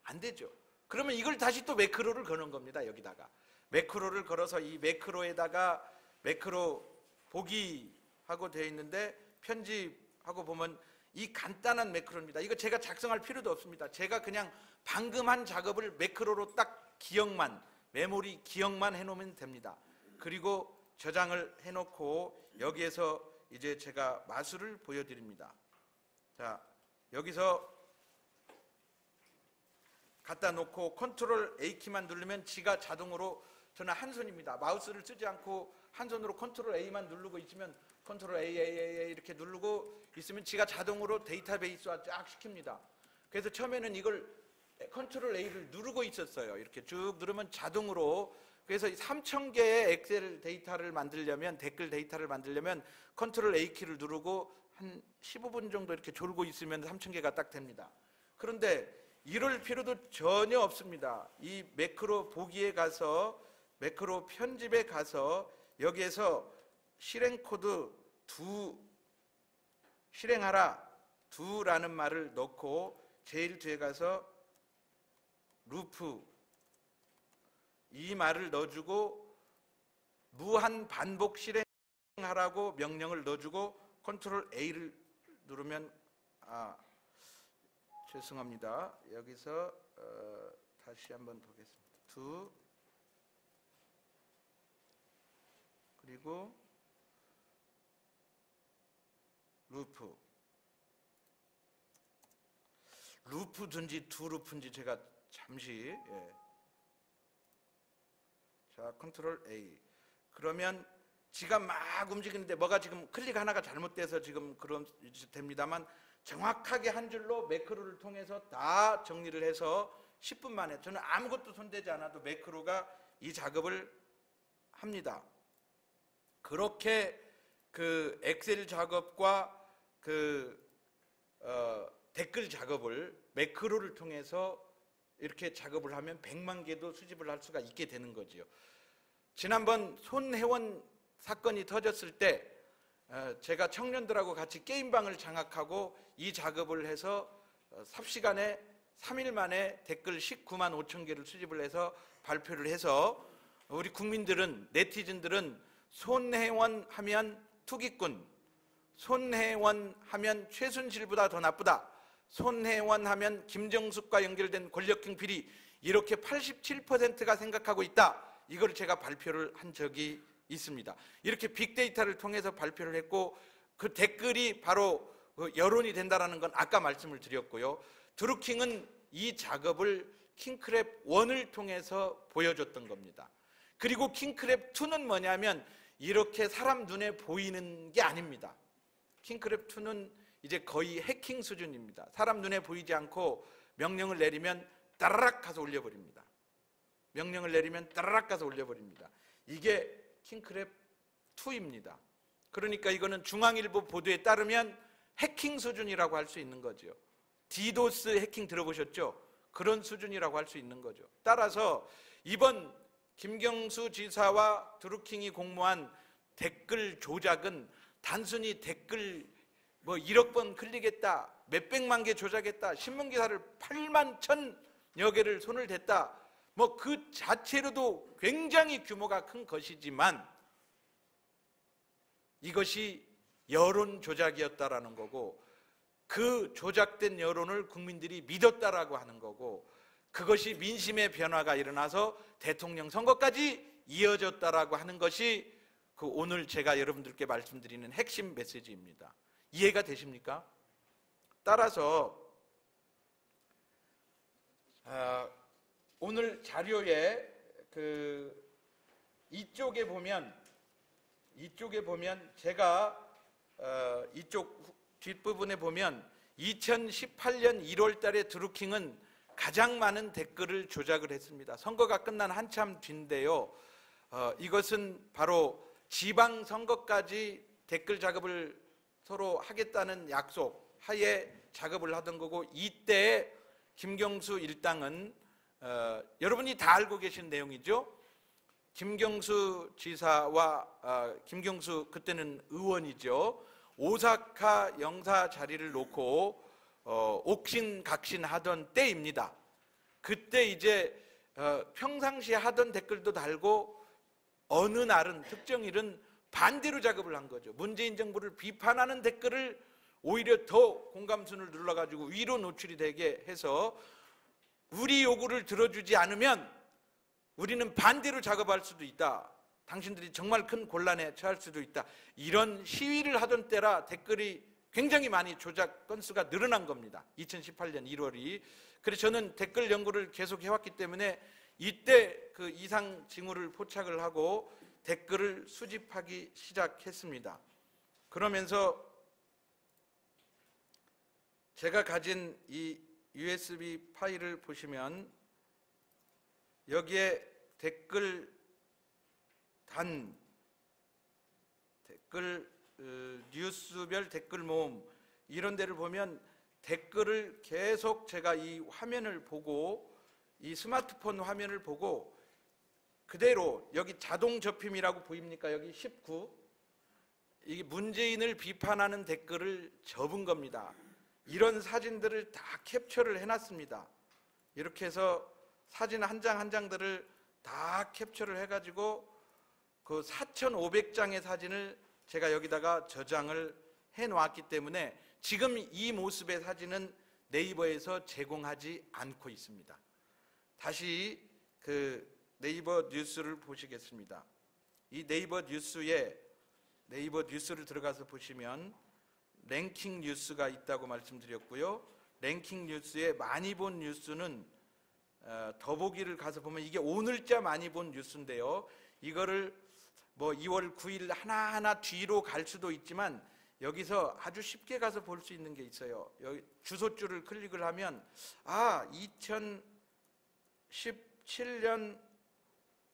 안 되죠. 그러면 이걸 다시 또 매크로를 거는 겁니다. 여기다가 매크로를 걸어서 이 매크로에다가 매크로 보기 하고 되어 있는데 편집하고 보면 이 간단한 매크로입니다. 이거 제가 작성할 필요도 없습니다. 제가 그냥 방금 한 작업을 매크로로 딱 기억만, 메모리 기억만 해놓으면 됩니다. 그리고 저장을 해놓고 여기에서 이제 제가 마술을 보여드립니다. 자, 여기서 갖다 놓고 컨트롤 A키만 누르면 지가 자동으로, 저는 한 손입니다. 마우스를 쓰지 않고 한 손으로 컨트롤 A만 누르고 있으면 컨트롤 A 이렇게 누르고 있으면 지가 자동으로 데이터베이스화 쫙 시킵니다. 그래서 처음에는 이걸 컨트롤 A를 누르고 있었어요. 이렇게 쭉 누르면 자동으로. 그래서 3,000개의 엑셀 데이터를 만들려면, 댓글 데이터를 만들려면 컨트롤 A 키를 누르고 한 15분 정도 이렇게 졸고 있으면 3,000개가 딱 됩니다. 그런데 이럴 필요도 전혀 없습니다. 이 매크로 보기에 가서 매크로 편집에 가서 여기에서 실행 코드 실행하라 라는 말을 넣고 제일 뒤에 가서 루프 이 말을 넣어주고 무한 반복 실행하라고 명령을 넣어주고 컨트롤 A를 누르면 죄송합니다. 여기서 다시 한번 보겠습니다. 그리고 루프든지 루프인지 제가 잠시 자, 컨트롤 A. 그러면 지가 막 움직이는데 뭐가 지금 클릭 하나가 잘못돼서 지금 그런 됩니다만 정확하게 한 줄로 매크로를 통해서 다 정리를 해서 10분 만에, 저는 아무것도 손대지 않아도 매크로가 이 작업을 합니다. 그렇게 그 엑셀 작업과 그 댓글 작업을 매크로를 통해서 이렇게 작업을 하면 100만 개도 수집을 할 수가 있게 되는 거지요. 지난번 손혜원 사건이 터졌을 때 제가 청년들하고 같이 게임방을 장악하고 이 작업을 해서 삽시간에 3일 만에 댓글 19만 5천 개를 수집을 해서 발표를 해서 우리 국민들은, 네티즌들은 손혜원 하면 투기꾼, 손혜원 하면 최순실보다 더 나쁘다, 손혜원 하면 김정숙과 연결된 권력형 비리, 이렇게 87%가 생각하고 있다. 이걸 제가 발표를 한 적이 있습니다. 이렇게 빅데이터를 통해서 발표를 했고 그 댓글이 바로 여론이 된다는 건 아까 말씀을 드렸고요. 드루킹은 이 작업을 킹크랩 1을 통해서 보여줬던 겁니다. 그리고 킹크랩 2는 뭐냐면 이렇게 사람 눈에 보이는 게 아닙니다. 킹크랩 2는 이제 거의 해킹 수준입니다. 사람 눈에 보이지 않고 명령을 내리면 따라락 가서 올려버립니다. 명령을 내리면 따라락 가서 올려버립니다. 이게 킹크랩 2입니다. 그러니까 이거는 중앙일보 보도에 따르면 해킹 수준이라고 할 수 있는 거죠. 디도스 해킹 들어보셨죠? 그런 수준이라고 할 수 있는 거죠. 따라서 이번 김경수 지사와 드루킹이 공모한 댓글 조작은 단순히 댓글 뭐 1억 번 클릭했다, 몇백만 개 조작했다, 신문기사를 8만 1,000여 개를 손을 댔다, 뭐 그 자체로도 굉장히 규모가 큰 것이지만 이것이 여론 조작이었다라는 거고, 그 조작된 여론을 국민들이 믿었다라고 하는 거고, 그것이 민심의 변화가 일어나서 대통령 선거까지 이어졌다라고 하는 것이 그 오늘 제가 여러분들께 말씀드리는 핵심 메시지입니다. 이해가 되십니까? 따라서 오늘 자료에 이쪽에 보면 제가 이쪽 뒷부분에 보면 2018년 1월 달에 드루킹은 가장 많은 댓글을 조작을 했습니다. 선거가 끝난 한참 뒤인데요. 이것은 바로 지방선거까지 댓글 작업을 서로 하겠다는 약속 하에 작업을 하던 거고, 이때 김경수 일당은 여러분이 다 알고 계신 내용이죠. 김경수 지사와 김경수 그때는 의원이죠. 오사카 영사 자리를 놓고 옥신각신하던 때입니다. 그때 이제 평상시에 하던 댓글도 달고 어느 날은 특정일은 반대로 작업을 한 거죠. 문재인 정부를 비판하는 댓글을 오히려 더 공감순을 눌러가지고 위로 노출이 되게 해서 우리 요구를 들어주지 않으면 우리는 반대로 작업할 수도 있다, 당신들이 정말 큰 곤란에 처할 수도 있다, 이런 시위를 하던 때라 댓글이 굉장히 많이 조작 건수가 늘어난 겁니다. 2018년 1월이. 그래서 저는 댓글 연구를 계속 해왔기 때문에 이때 그 이상 징후를 포착을 하고 댓글을 수집하기 시작했습니다. 그러면서 제가 가진 이 USB 파일을 보시면 여기에 댓글 뉴스별 댓글 모음 이런 데를 보면 댓글을 계속 제가 이 화면을 보고, 이 스마트폰 화면을 보고 그대로 여기 자동 접힘이라고 보입니까? 여기 19, 이게 문재인을 비판하는 댓글을 접은 겁니다. 이런 사진들을 다 캡처를 해놨습니다. 이렇게 해서 사진 한 장 한 장들을 다 캡처를 해가지고 그 4,500장의 사진을 제가 여기다가 저장을 해놓았기 때문에 지금 이 모습의 사진은 네이버에서 제공하지 않고 있습니다. 다시 그 네이버 뉴스를 보시겠습니다. 이 네이버 뉴스를 들어가서 보시면 랭킹 뉴스가 있다고 말씀드렸고요. 랭킹 뉴스에 많이 본 뉴스는 더보기를 가서 보면 이게 오늘자 많이 본 뉴스인데요. 이거를 뭐 2월 9일 하나하나 뒤로 갈 수도 있지만 여기서 아주 쉽게 가서 볼 수 있는 게 있어요. 여기 주소줄을 클릭을 하면 2017년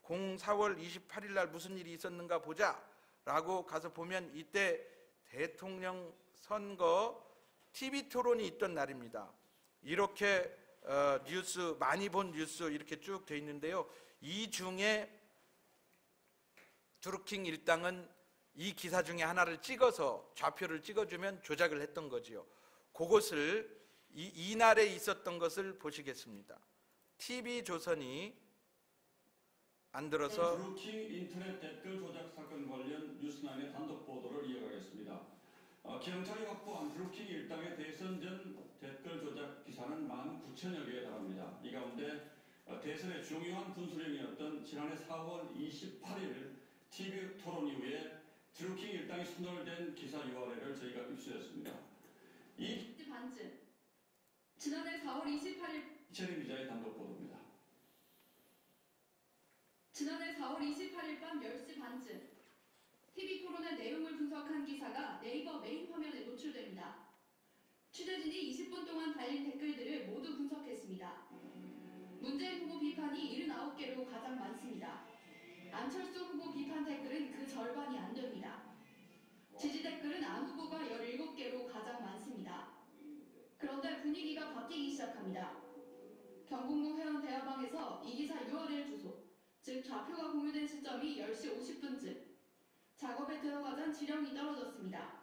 04월 28일 날 무슨 일이 있었는가 보자 라고 가서 보면 이때 대통령 선거 TV 토론이 있던 날입니다. 이렇게 뉴스, 많이 본 뉴스 이렇게 쭉 돼 있는데요. 이 중에 드루킹 일당은 이 기사 중에 하나를 찍어서 좌표를 찍어주면 조작을 했던 거지요. 그것을 이날에 있었던 것을 보시겠습니다. TV조선이 안 들어서 드루킹 인터넷 댓글 조작 사건 관련 뉴스나인의 단독 보도를 이어가겠습니다. 경찰이 확보한 드루킹 일당의 대선 전 댓글 조작 기사는 19,000여 개에 달합니다. 이 가운데 대선의 중요한 분수령이었던 지난해 4월 28일 TV 토론 이후에 드루킹 일당이 손절된 기사 URL을 저희가 입수했습니다. 이 반쯤 지난해 4월 28일 이채림 기자의 단독 보도입니다. 지난해 4월 28일 밤 10시 반쯤 TV 토론의 내용을 분석한 기사가 네이버 메인 화면에 노출됩니다. 취재진이 20분 동안 달린 댓글들을 모두 분석했습니다. 문재인 후보 비판이 79개로 가장 많습니다. 안철수 후보 비판 댓글은 그 절반이 안 됩니다. 지지 댓글은 안 후보가 17개로 가장 많습니다. 그런데 분위기가 바뀌기 시작합니다. 경복궁 회원 대화방에서 이 기사 URL 주소, 즉 좌표가 공유된 시점이 10시 50분쯤. 작업에 들어가던 지령이 떨어졌습니다.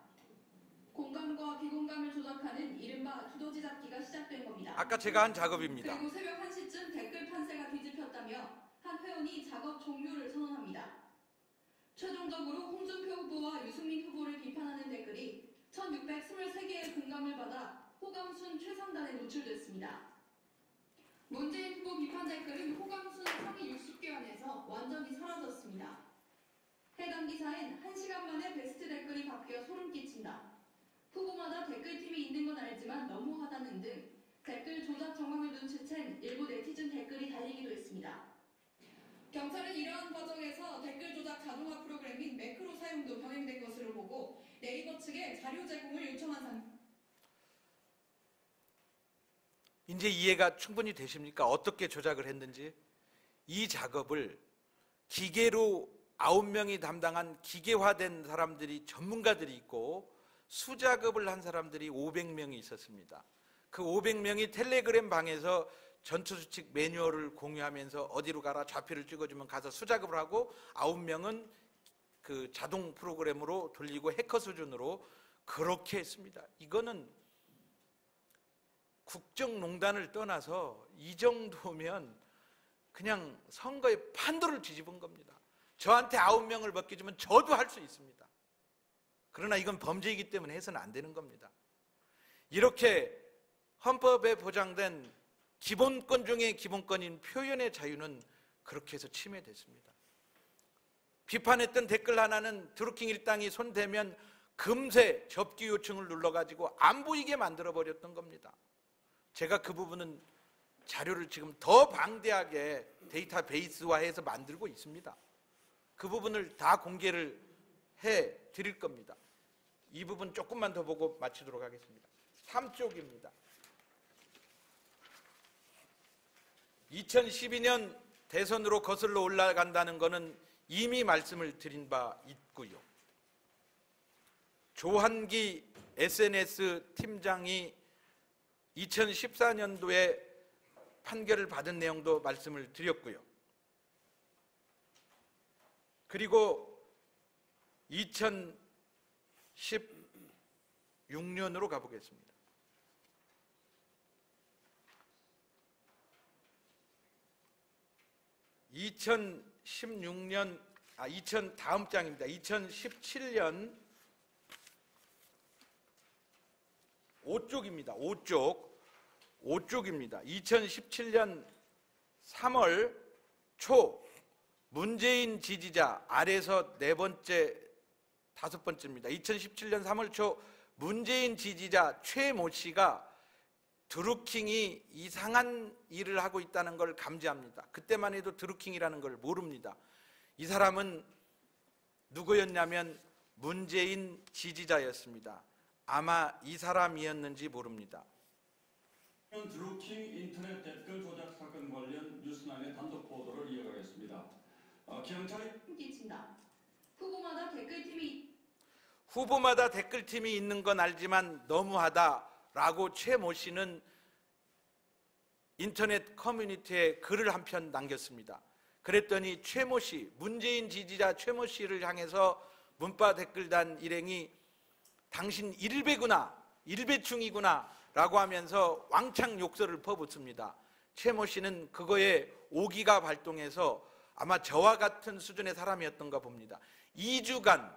공감과 비공감을 조작하는 이른바 두더지 잡기가 시작된 겁니다. 아까 제가 한 작업입니다. 그리고 새벽 1시쯤 댓글 판세가 뒤집혔다며 한 회원이 작업 종료를 선언합니다. 최종적으로 홍준표 후보와 유승민 후보를 비판하는 댓글이 1623개의 공감을 받아 호감순 최상단에 노출됐습니다. 문재인 후보 비판 댓글은 호감순 상위 60개 안에서 완전히 사라졌습니다. 해당 기사엔 1시간 만에 베스트 댓글이 바뀌어 소름 끼친다. 후보마다 댓글팀이 있는 건 알지만 너무하다는 등 댓글 조작 정황을 눈치챈 일부 네티즌 댓글이 달리기도 했습니다. 경찰은 이러한 과정에서 댓글 조작 자동화 프로그램인 매크로 사용도 병행된 것으로 보고 네이버 측에 자료 제공을 요청한 상태. 이제 이해가 충분히 되십니까? 어떻게 조작을 했는지. 이 작업을 기계로 9명이 담당한 기계화된 사람들이 전문가들이 있고 수작업을 한 사람들이 500명이 있었습니다. 그 500명이 텔레그램 방에서 전투수칙 매뉴얼을 공유하면서 어디로 가라 좌표를 찍어주면 가서 수작업을 하고 9명은 그 자동 프로그램으로 돌리고 해커 수준으로 그렇게 했습니다. 이거는 국정농단을 떠나서 이 정도면 그냥 선거의 판도를 뒤집은 겁니다. 저한테 9명을 맡겨주면 저도 할 수 있습니다. 그러나 이건 범죄이기 때문에 해서는 안 되는 겁니다. 이렇게 헌법에 보장된 기본권 중에 기본권인 표현의 자유는 그렇게 해서 침해됐습니다. 비판했던 댓글 하나는 드루킹 일당이 손대면 금세 접기 요청을 눌러가지고 안 보이게 만들어버렸던 겁니다. 제가 그 부분은 자료를 지금 더 방대하게 데이터베이스화해서 만들고 있습니다. 그 부분을 다 공개를 해 드릴 겁니다. 이 부분 조금만 더 보고 마치도록 하겠습니다. 3쪽입니다. 2012년 대선으로 거슬러 올라간다는 것은 이미 말씀을 드린 바 있고요. 조한기 SNS 팀장이 2014년도에 판결을 받은 내용도 말씀을 드렸고요. 그리고 2016년으로 가보겠습니다. 다음 장입니다. 2017년 5쪽입니다. 5쪽입니다. 2017년 3월 초 문재인 지지자 아래서 네 번째, 다섯 번째입니다. 2017년 3월 초 문재인 지지자 최모 씨가 드루킹이 이상한 일을 하고 있다는 걸 감지합니다. 그때만 해도 드루킹이라는 걸 모릅니다. 이 사람은 누구였냐면 문재인 지지자였습니다. 아마 이 사람이었는지 모릅니다. 드루킹 인터넷 댓글 조작 사건 관련 뉴스나인의 단독 보도를 이어가겠습니다. 경찰이 끼친다. 후보마다 댓글팀이 있는 건 알지만 너무하다라고 최모 씨는 인터넷 커뮤니티에 글을 한 편 남겼습니다. 그랬더니 최모 씨, 문재인 지지자 최모 씨를 향해서 문바 댓글단 일행이 당신 일배구나, 일배충이구나 라고 하면서 왕창 욕설을 퍼붓습니다. 최모 씨는 그거에 오기가 발동해서 아마 저와 같은 수준의 사람이었던가 봅니다. 2주간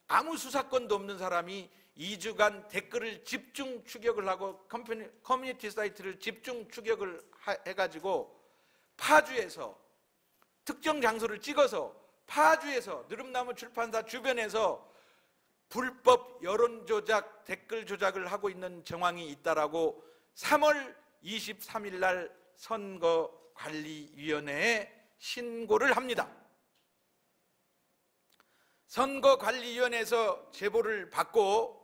아무 수사권도 없는 사람이 2주간 댓글을 집중 추격을 하고 커뮤니티 사이트를 집중 추격을 해가지고 파주에서 특정 장소를 찍어서 파주에서 느릅나무 출판사 주변에서 불법 여론조작, 댓글 조작을 하고 있는 정황이 있다라고 3월 23일 날 선거관리위원회에 신고를 합니다. 선거관리위원회에서 제보를 받고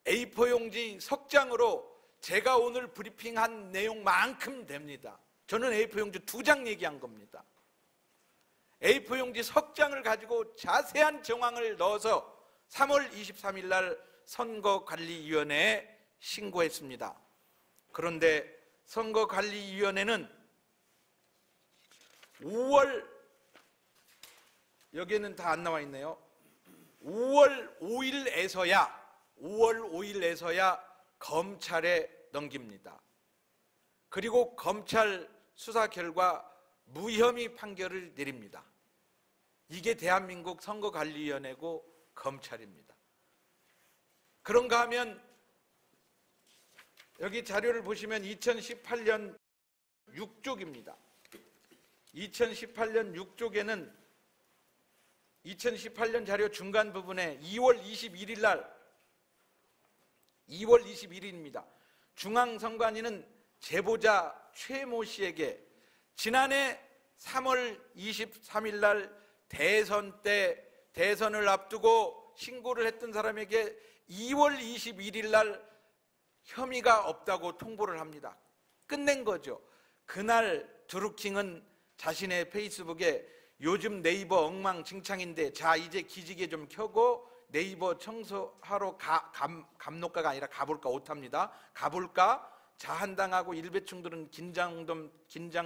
A4 용지 석 장으로 제가 오늘 브리핑한 내용만큼 됩니다. 저는 A4 용지 2장 얘기한 겁니다. A4 용지 석 장을 가지고 자세한 정황을 넣어서 3월 23일 날 선거관리위원회에 신고했습니다. 그런데 선거관리위원회는 5월, 여기에는 다 안 나와 있네요. 5월 5일에서야 검찰에 넘깁니다. 그리고 검찰 수사 결과 무혐의 판결을 내립니다. 이게 대한민국 선거관리위원회고 검찰입니다. 그런가 하면 여기 자료를 보시면 2018년 6쪽입니다. 2018년 6쪽에는 2018년 자료 중간 부분에 2월 21일입니다. 중앙선관위는 제보자 최모 씨에게 지난해 3월 23일 날 대선 때 대선을 앞두고 신고를 했던 사람에게 2월 21일 날 혐의가 없다고 통보를 합니다. 끝낸 거죠. 그날 드루킹은 자신의 페이스북에 요즘 네이버 엉망진창인데 자 이제 기지개 좀 켜고 네이버 청소하러 감독가가 아니라 가볼까 오탑니다. 가볼까? 자한당하고 일베충들은 긴장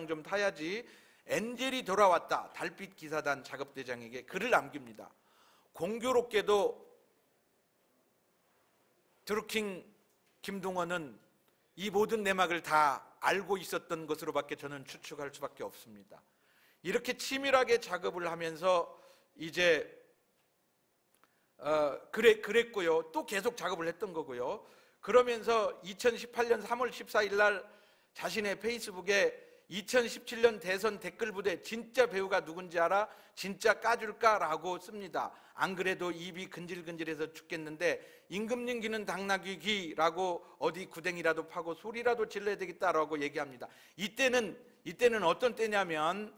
좀 타야지. 엔젤이 돌아왔다. 달빛 기사단 작업대장에게 글을 남깁니다. 공교롭게도 드루킹 김동원은 이 모든 내막을 다 알고 있었던 것으로밖에 저는 추측할 수밖에 없습니다. 이렇게 치밀하게 작업을 하면서 이제 그랬고요. 또 계속 작업을 했던 거고요. 그러면서 2018년 3월 14일 날 자신의 페이스북에 2017년 대선 댓글 부대 진짜 배우가 누군지 알아? 진짜 까줄까라고 씁니다. 안 그래도 입이 근질근질해서 죽겠는데 임금님 귀는 당나귀 귀라고 어디 구덩이라도 파고 소리라도 질러야 되겠다라고 얘기합니다. 이때는 어떤 때냐면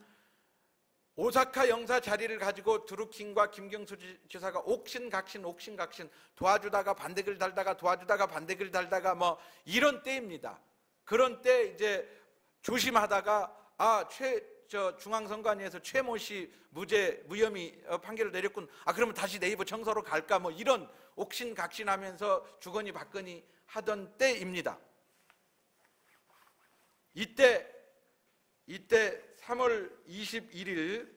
오사카 영사 자리를 가지고 드루킹과 김경수 지사가 옥신각신 도와주다가 반대글 달다가 뭐 이런 때입니다. 그런 때 이제 조심하다가 중앙선관위에서 최모 씨 무혐의 판결을 내렸군. 그러면 다시 네이버 청소로 갈까? 뭐 이런 옥신각신하면서 주거니 받거니 하던 때입니다. 이때 3월 21일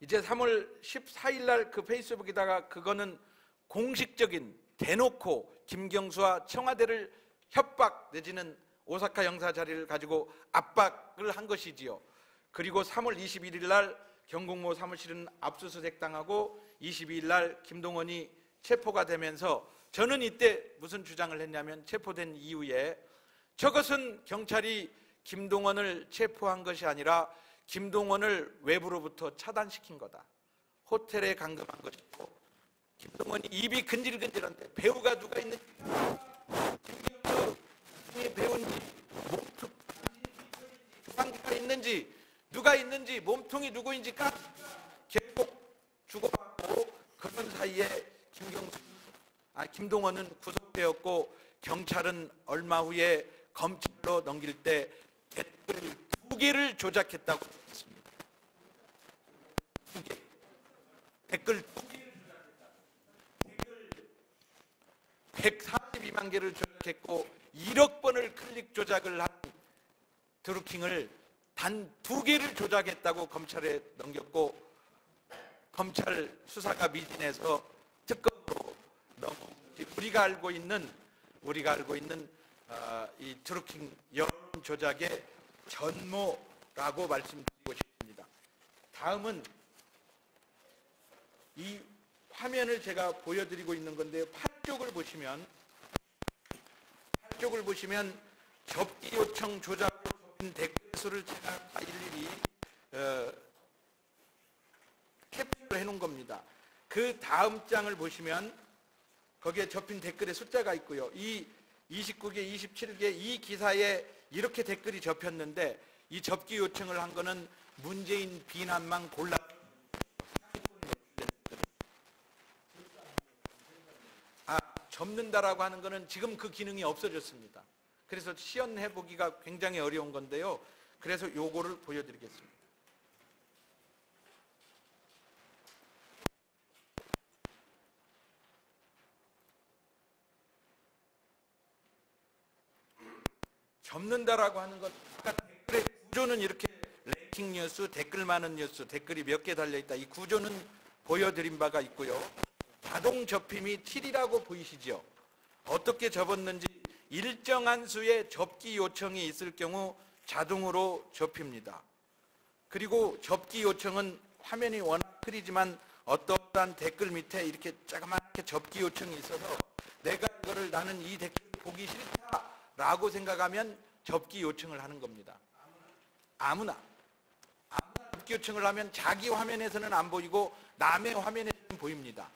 이제 3월 14일 날 그 페이스북에다가 그거는 공식적인 대놓고 김경수와 청와대를 협박 내지는 오사카 영사 자리를 가지고 압박을 한 것이지요. 그리고 3월 21일 날 경공모 사무실은 압수수색 당하고 22일 날 김동원이 체포가 되면서 저는 이때 무슨 주장을 했냐면 체포된 이후에 저것은 경찰이 김동원을 체포한 것이 아니라 김동원을 외부로부터 차단시킨 거다. 호텔에 감금한 것이고 김동원이 입이 근질근질한데 배우가 누가 있는지 김경수의 배우인지 몸통이 주방기가 있는지 누가 있는지 몸통이 누구인지 계속 주고받고 그런 사이에 김동원은 구속되었고 경찰은 얼마 후에 검찰로 넘길 때 댓글 2개를 조작했다고 했습니다. 2개. 댓글 2개를 조작했다. 댓글 142만 개를 조작했고 1억 번을 클릭 조작을 한 드루킹을 단 2개를 조작했다고 검찰에 넘겼고 검찰 수사가 미진해서 특검으로 우리가 알고 있는 이 드루킹 여론 조작의 전모라고 말씀드리고 싶습니다. 다음은 이 화면을 제가 보여드리고 있는 건데 8쪽을 보시면 접기 요청 조작 댓글 수를 제가 일일이 캡처를 해놓은 겁니다. 그 다음 장을 보시면 거기에 접힌 댓글의 숫자가 있고요. 이 29개, 27개 이 기사에 이렇게 댓글이 접혔는데 이 접기 요청을 한 거는 문재인 비난만 골라 접는다라고 하는 거는 지금 그 기능이 없어졌습니다. 그래서 시연해 보기가 굉장히 어려운 건데요. 그래서 요거를 보여드리겠습니다. 접는다라고 하는 것, 그러니까 댓글의 구조는 이렇게 랭킹 뉴스, 댓글 많은 뉴스, 댓글이 몇 개 달려있다. 이 구조는 보여드린 바가 있고요. 자동 접힘이 틸이라고 보이시죠? 어떻게 접었는지 일정한 수의 접기 요청이 있을 경우 자동으로 접힙니다. 그리고 접기 요청은 화면이 워낙 크리지만 어떠한 댓글 밑에 이렇게 자그맣게 접기 요청이 있어서 내가 이거를 나는 이 댓글 보기 싫다라고 생각하면 접기 요청을 하는 겁니다. 아무나 접기 요청을 하면 자기 화면에서는 안 보이고 남의 화면에서는 보입니다.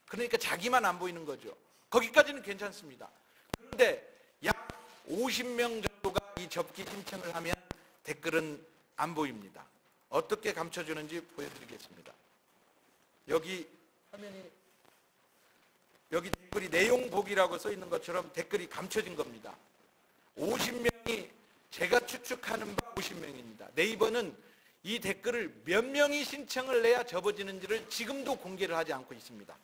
그러니까 자기만 안 보이는 거죠. 거기까지는 괜찮습니다. 그런데 약 50명 정도가 이 접기 신청을 하면 댓글은 안 보입니다. 어떻게 감춰주는지 보여드리겠습니다. 여기 화면이 여기 댓글이 내용 보기라고 써 있는 것처럼 댓글이 감춰진 겁니다. 50명이 제가 추측하는 바 50명입니다. 네이버는 이 댓글을 몇 명이 신청을 해야 접어지는지를 지금도 공개를 하지 않고 있습니다.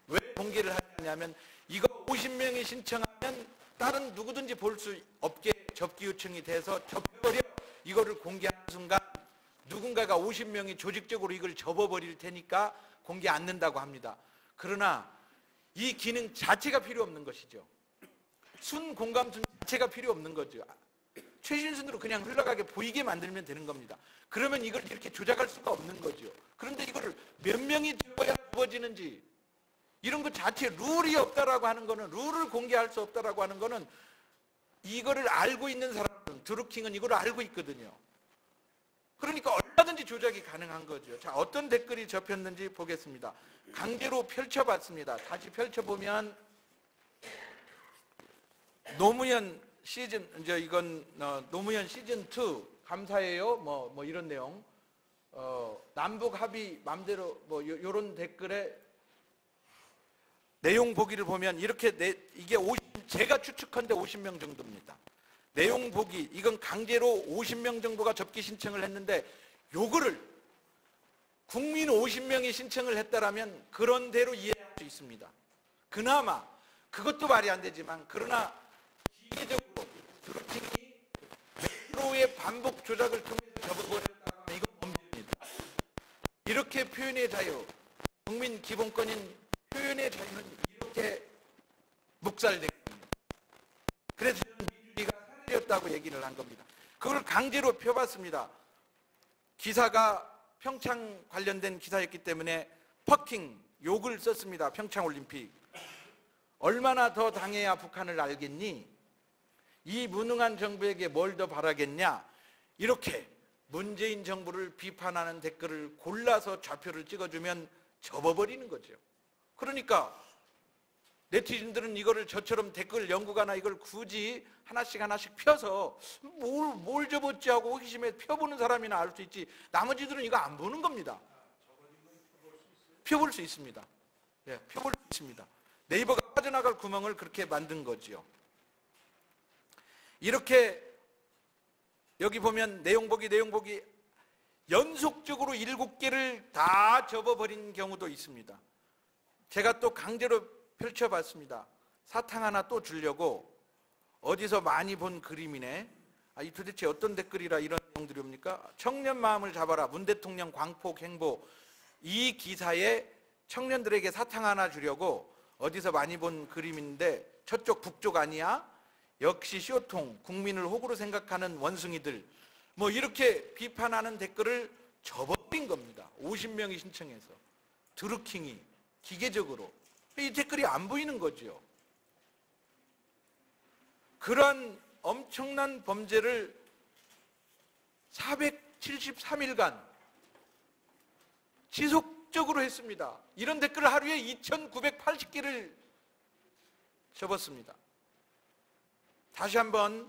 왜 공개를 하지 않냐면 이거 50명이 신청하면 다른 누구든지 볼 수 없게 접기 요청이 돼서 접혀버려. 이거를 공개하는 순간 누군가가 50명이 조직적으로 이걸 접어버릴 테니까 공개 않는다고 합니다. 그러나 이 기능 자체가 필요 없는 것이죠. 순 공감순 자체가 필요 없는 거죠. 최신순으로 그냥 흘러가게 보이게 만들면 되는 겁니다. 그러면 이걸 이렇게 조작할 수가 없는 거죠. 그런데 이거를 몇 명이 접어야 접어지는지 이런 것 자체 룰이 없다라고 하는 거는, 룰을 공개할 수 없다라고 하는 거는 이거를 알고 있는 사람은, 드루킹은 이걸 알고 있거든요. 그러니까 얼마든지 조작이 가능한 거죠. 자, 어떤 댓글이 접혔는지 보겠습니다. 강제로 펼쳐봤습니다. 다시 펼쳐보면 노무현 시즌, 이건 노무현 시즌 2 감사해요. 뭐 이런 내용. 남북 합의 맘대로 요런 댓글에 내용 보기를 보면 이렇게 이게 제가 추측한데 50명 정도입니다. 내용 보기, 이건 강제로 50명 정도가 접기 신청을 했는데 요거를 국민 50명이 신청을 했다라면 그런 대로 이해할 수 있습니다. 그나마 그것도 말이 안 되지만 그러나 기계적으로 드루킹이 매크로의 반복 조작을 통해서 접어버렸다고 하면 이건 범죄입니다. 이렇게 표현의 자유, 국민 기본권인 표현의 자유는 이렇게 묵살된 겁니다. 그래서 저는 민주주의가 사라졌다고 얘기를 한 겁니다. 그걸 강제로 펴봤습니다. 기사가 평창 관련된 기사였기 때문에 퍼킹, 욕을 썼습니다. 평창올림픽. 얼마나 더 당해야 북한을 알겠니? 이 무능한 정부에게 뭘 더 바라겠냐? 이렇게 문재인 정부를 비판하는 댓글을 골라서 좌표를 찍어주면 접어버리는 거죠. 그러니까 네티즌들은 이거를 저처럼 댓글 연구가나 이걸 굳이 하나씩 펴서 뭘 접었지 하고 호기심에 펴보는 사람이나 알 수 있지, 나머지들은 이거 안 보는 겁니다. 펴볼 수 있습니다. 예, 펴볼 수 있습니다. 네이버가 빠져나갈 구멍을 그렇게 만든 거지요. 이렇게 여기 보면 내용 보기 연속적으로 7개를 다 접어버린 경우도 있습니다. 제가 또 강제로 펼쳐봤습니다. 사탕 하나 또 주려고. 어디서 많이 본 그림이네. 이 도대체 어떤 댓글이라 이런 내용들이 옵니까? 청년 마음을 잡아라. 문 대통령 광폭 행보. 이 기사에 청년들에게 사탕 하나 주려고 어디서 많이 본 그림인데 저쪽 북쪽 아니야? 역시 쇼통, 국민을 호구로 생각하는 원숭이들. 이렇게 비판하는 댓글을 접어버린 겁니다. 50명이 신청해서. 드루킹이 기계적으로. 이 댓글이 안 보이는 거죠. 그러한 엄청난 범죄를 473일간 지속적으로 했습니다. 이런 댓글을 하루에 2,980개를 접었습니다. 다시 한번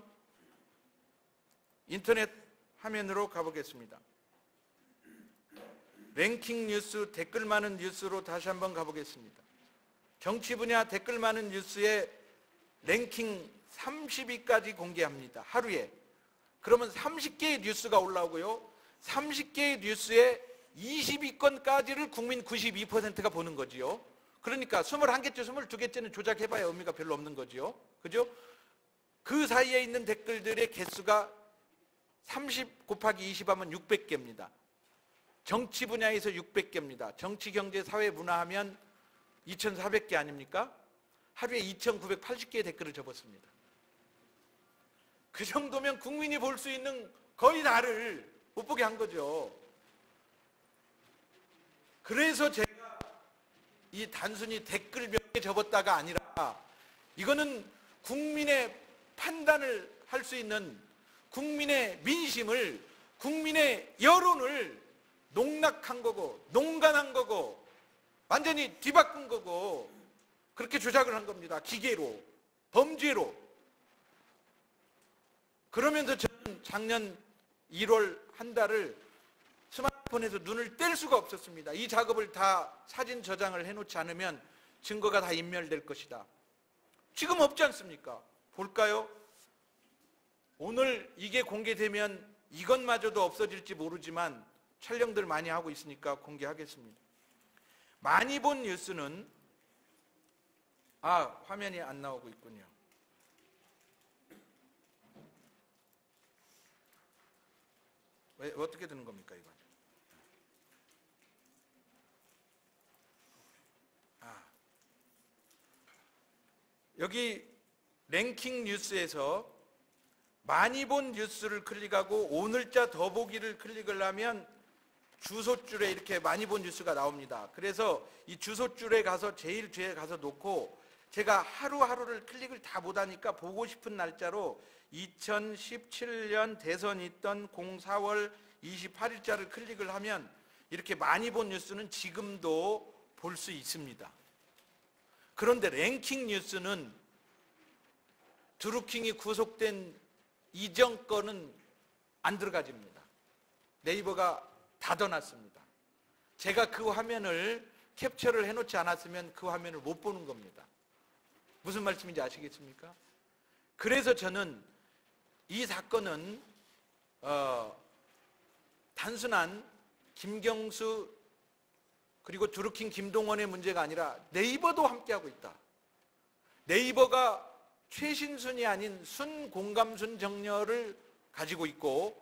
인터넷 화면으로 가보겠습니다. 랭킹 뉴스, 댓글 많은 뉴스로 다시 한번 가보겠습니다. 정치 분야 댓글 많은 뉴스의 랭킹 30위까지 공개합니다. 하루에. 그러면 30개의 뉴스가 올라오고요. 30개의 뉴스의 20위권까지를 국민 92%가 보는 거지요. 그러니까 21개째, 22개째는 조작해봐야 의미가 별로 없는 거지요. 그죠? 그 사이에 있는 댓글들의 개수가 30 곱하기 20 하면 600개입니다. 정치 분야에서 600개입니다. 정치, 경제, 사회, 문화 하면 2400개 아닙니까? 하루에 2980개의 댓글을 접었습니다. 그 정도면 국민이 볼 수 있는 거의 다를 못 보게 한 거죠. 그래서 제가 이 단순히 댓글 몇 개 접었다가 아니라 이거는 국민의 판단을 할 수 있는 국민의 민심을, 국민의 여론을 농락한 거고 농간한 거고 완전히 뒤바꾼 거고 그렇게 조작을 한 겁니다. 기계로, 범죄로. 그러면서 저는 작년 1월 한 달을 스마트폰에서 눈을 뗄 수가 없었습니다. 이 작업을 다 사진 저장을 해놓지 않으면 증거가 다 인멸될 것이다. 지금 없지 않습니까? 볼까요? 오늘 이게 공개되면 이것마저도 없어질지 모르지만 촬영들 많이 하고 있으니까 공개하겠습니다. 많이 본 뉴스는 화면이 안 나오고 있군요. 왜 어떻게 되는 겁니까 이건? 여기 랭킹 뉴스에서 많이 본 뉴스를 클릭하고 오늘자 더보기를 클릭을 하면 주소줄에 이렇게 많이 본 뉴스가 나옵니다. 그래서 이 주소줄에 가서 제일 뒤에 가서 놓고 제가 하루하루를 클릭을 다 못하니까 보고 싶은 날짜로 2017년 대선이 있던 04월 28일자를 클릭을 하면 이렇게 많이 본 뉴스는 지금도 볼 수 있습니다. 그런데 랭킹 뉴스는 드루킹이 구속된 이전 거는 안 들어가집니다. 네이버가 닫아놨습니다. 제가 그 화면을 캡처를 해놓지 않았으면 그 화면을 못 보는 겁니다. 무슨 말씀인지 아시겠습니까? 그래서 저는 이 사건은 단순한 김경수 그리고 드루킹 김동원의 문제가 아니라 네이버도 함께하고 있다. 네이버가 최신순이 아닌 순공감순 정렬을 가지고 있고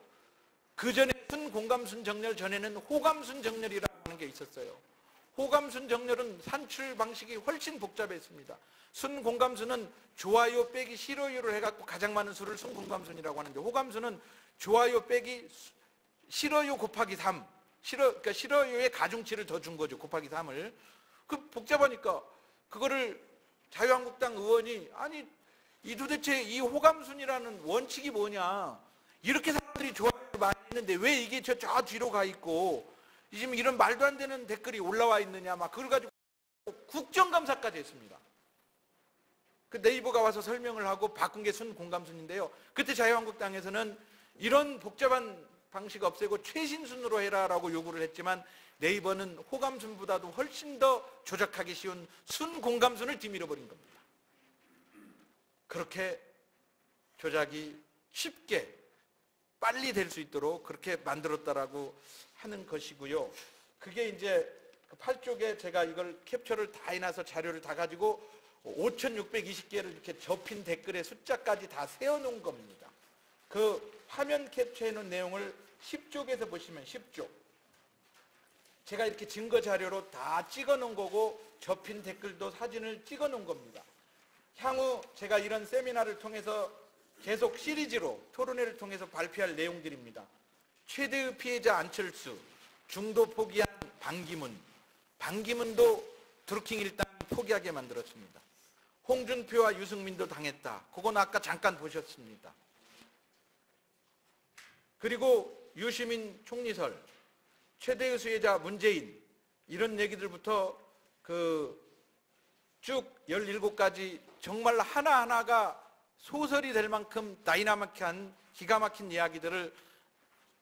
그 전에 순공감순 정렬 전에는 호감순 정렬이라고 하는 게 있었어요. 호감순 정렬은 산출 방식이 훨씬 복잡했습니다. 순공감순은 좋아요 빼기 싫어요를 해갖고 가장 많은 수를 순공감순이라고 하는데 호감순은 좋아요 빼기 싫어요 곱하기 3 그러니까 싫어요의 가중치를 더 준 거죠. 곱하기 3을. 그 복잡하니까 그거를 자유한국당 의원이 아니 이 도대체 이 호감순이라는 원칙이 뭐냐, 이렇게 사람들이 좋아요를 많이 했는데 왜 이게 저 뒤로 가 있고 지금 이런 말도 안 되는 댓글이 올라와 있느냐, 막 그걸 가지고 국정감사까지 했습니다. 그 네이버가 와서 설명을 하고 바꾼 게 순공감순인데요. 그때 자유한국당에서는 이런 복잡한 방식 없애고 최신순으로 해라라고 요구를 했지만 네이버는 호감순보다도 훨씬 더 조작하기 쉬운 순공감순을 뒤밀어 버린 겁니다. 그렇게 조작이 쉽게 빨리 될 수 있도록 그렇게 만들었다라고 하는 것이고요. 그게 이제 8쪽에 제가 이걸 캡처를 다 해놔서 자료를 다 가지고 5620개를 이렇게 접힌 댓글의 숫자까지 다 세워놓은 겁니다. 그 화면 캡처해놓은 내용을 10쪽에서 보시면 10쪽. 제가 이렇게 증거 자료로 다 찍어놓은 거고 접힌 댓글도 사진을 찍어놓은 겁니다. 향후 제가 이런 세미나를 통해서 계속 시리즈로 토론회를 통해서 발표할 내용들입니다. 최대의 피해자 안철수, 중도 포기한 반기문, 반기문도 드루킹 일당 포기하게 만들었습니다. 홍준표와 유승민도 당했다. 그건 아까 잠깐 보셨습니다. 그리고 유시민 총리설, 최대의 수혜자 문재인, 이런 얘기들부터 쭉 17가지 정말 하나하나가 소설이 될 만큼 다이나믹한 기가 막힌 이야기들을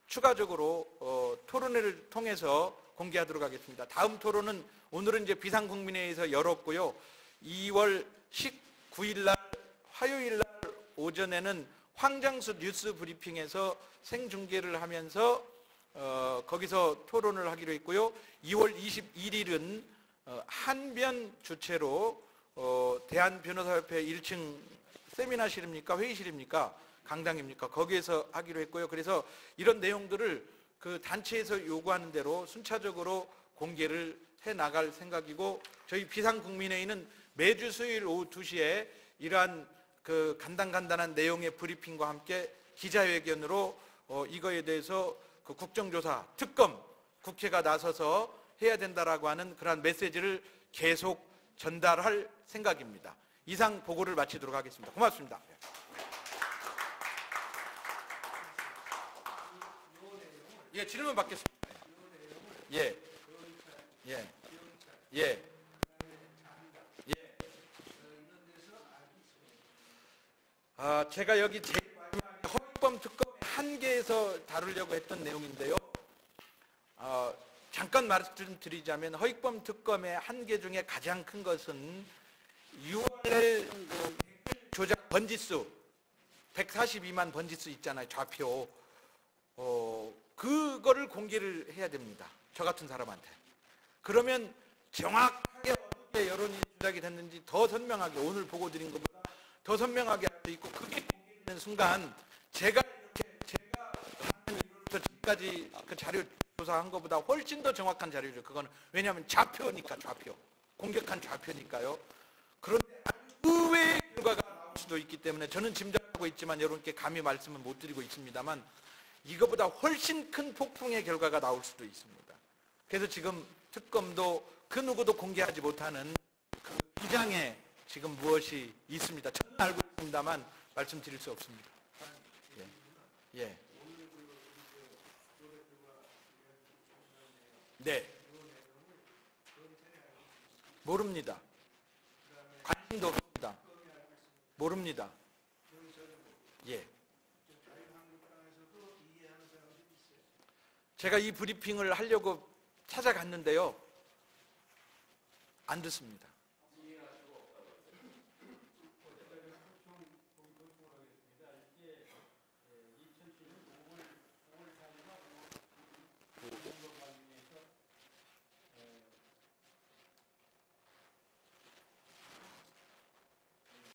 추가적으로 토론회를 통해서 공개하도록 하겠습니다. 다음 토론은 오늘은 이제 비상국민회의에서 열었고요. 2월 19일 날 화요일 날 오전에는 황장수 뉴스 브리핑에서 생중계를 하면서 거기서 토론을 하기로 했고요. 2월 21일은 한변 주최로 대한변호사협회 1층 세미나실입니까? 회의실입니까? 강당입니까? 거기에서 하기로 했고요. 그래서 이런 내용들을 그 단체에서 요구하는 대로 순차적으로 공개를 해 나갈 생각이고, 저희 비상국민회의는 매주 수요일 오후 2시에 이러한 그 간단한 내용의 브리핑과 함께 기자회견으로 이거에 대해서 그 국정조사, 특검, 국회가 나서서 해야 된다라고 하는 그러한 메시지를 계속 전달할 생각입니다. 이상 보고를 마치도록 하겠습니다. 고맙습니다. 예, 질문 받겠습니다. 예. 예. 예. 제가 여기 제일 마지막에 허위범 특검 한계에서 다루려고 했던 내용인데요. 잠깐 말씀드리자면 허위범 특검의 한계 중에 가장 큰 것은 URL 조작 번지수 142만 번지수 있잖아요. 좌표. 그거를 공개를 해야 됩니다. 저 같은 사람한테. 그러면 정확하게 어떻게 여론이 조작이 됐는지 더 선명하게, 오늘 보고 드린 것보다 더 선명하게 할 수 있고, 그게 공개되는 순간 제가 지금까지 그 자료 조사한 것보다 훨씬 더 정확한 자료죠. 그거는 왜냐하면 좌표니까, 좌표. 공격한 좌표니까요. 그런데 의외의 결과가 나올 수도 있기 때문에 저는 짐작하고 있지만 여러분께 감히 말씀은 못 드리고 있습니다만 이거보다 훨씬 큰 폭풍의 결과가 나올 수도 있습니다. 그래서 지금 특검도 그 누구도 공개하지 못하는 그 비장에 지금 무엇이 있습니다. 저는 알고 있습니다만 말씀드릴 수 없습니다. 예. 예. 네. 모릅니다. 관심도 없습니다. 모릅니다. 예. 제가 이 브리핑을 하려고 찾아갔는데요. 안 듣습니다.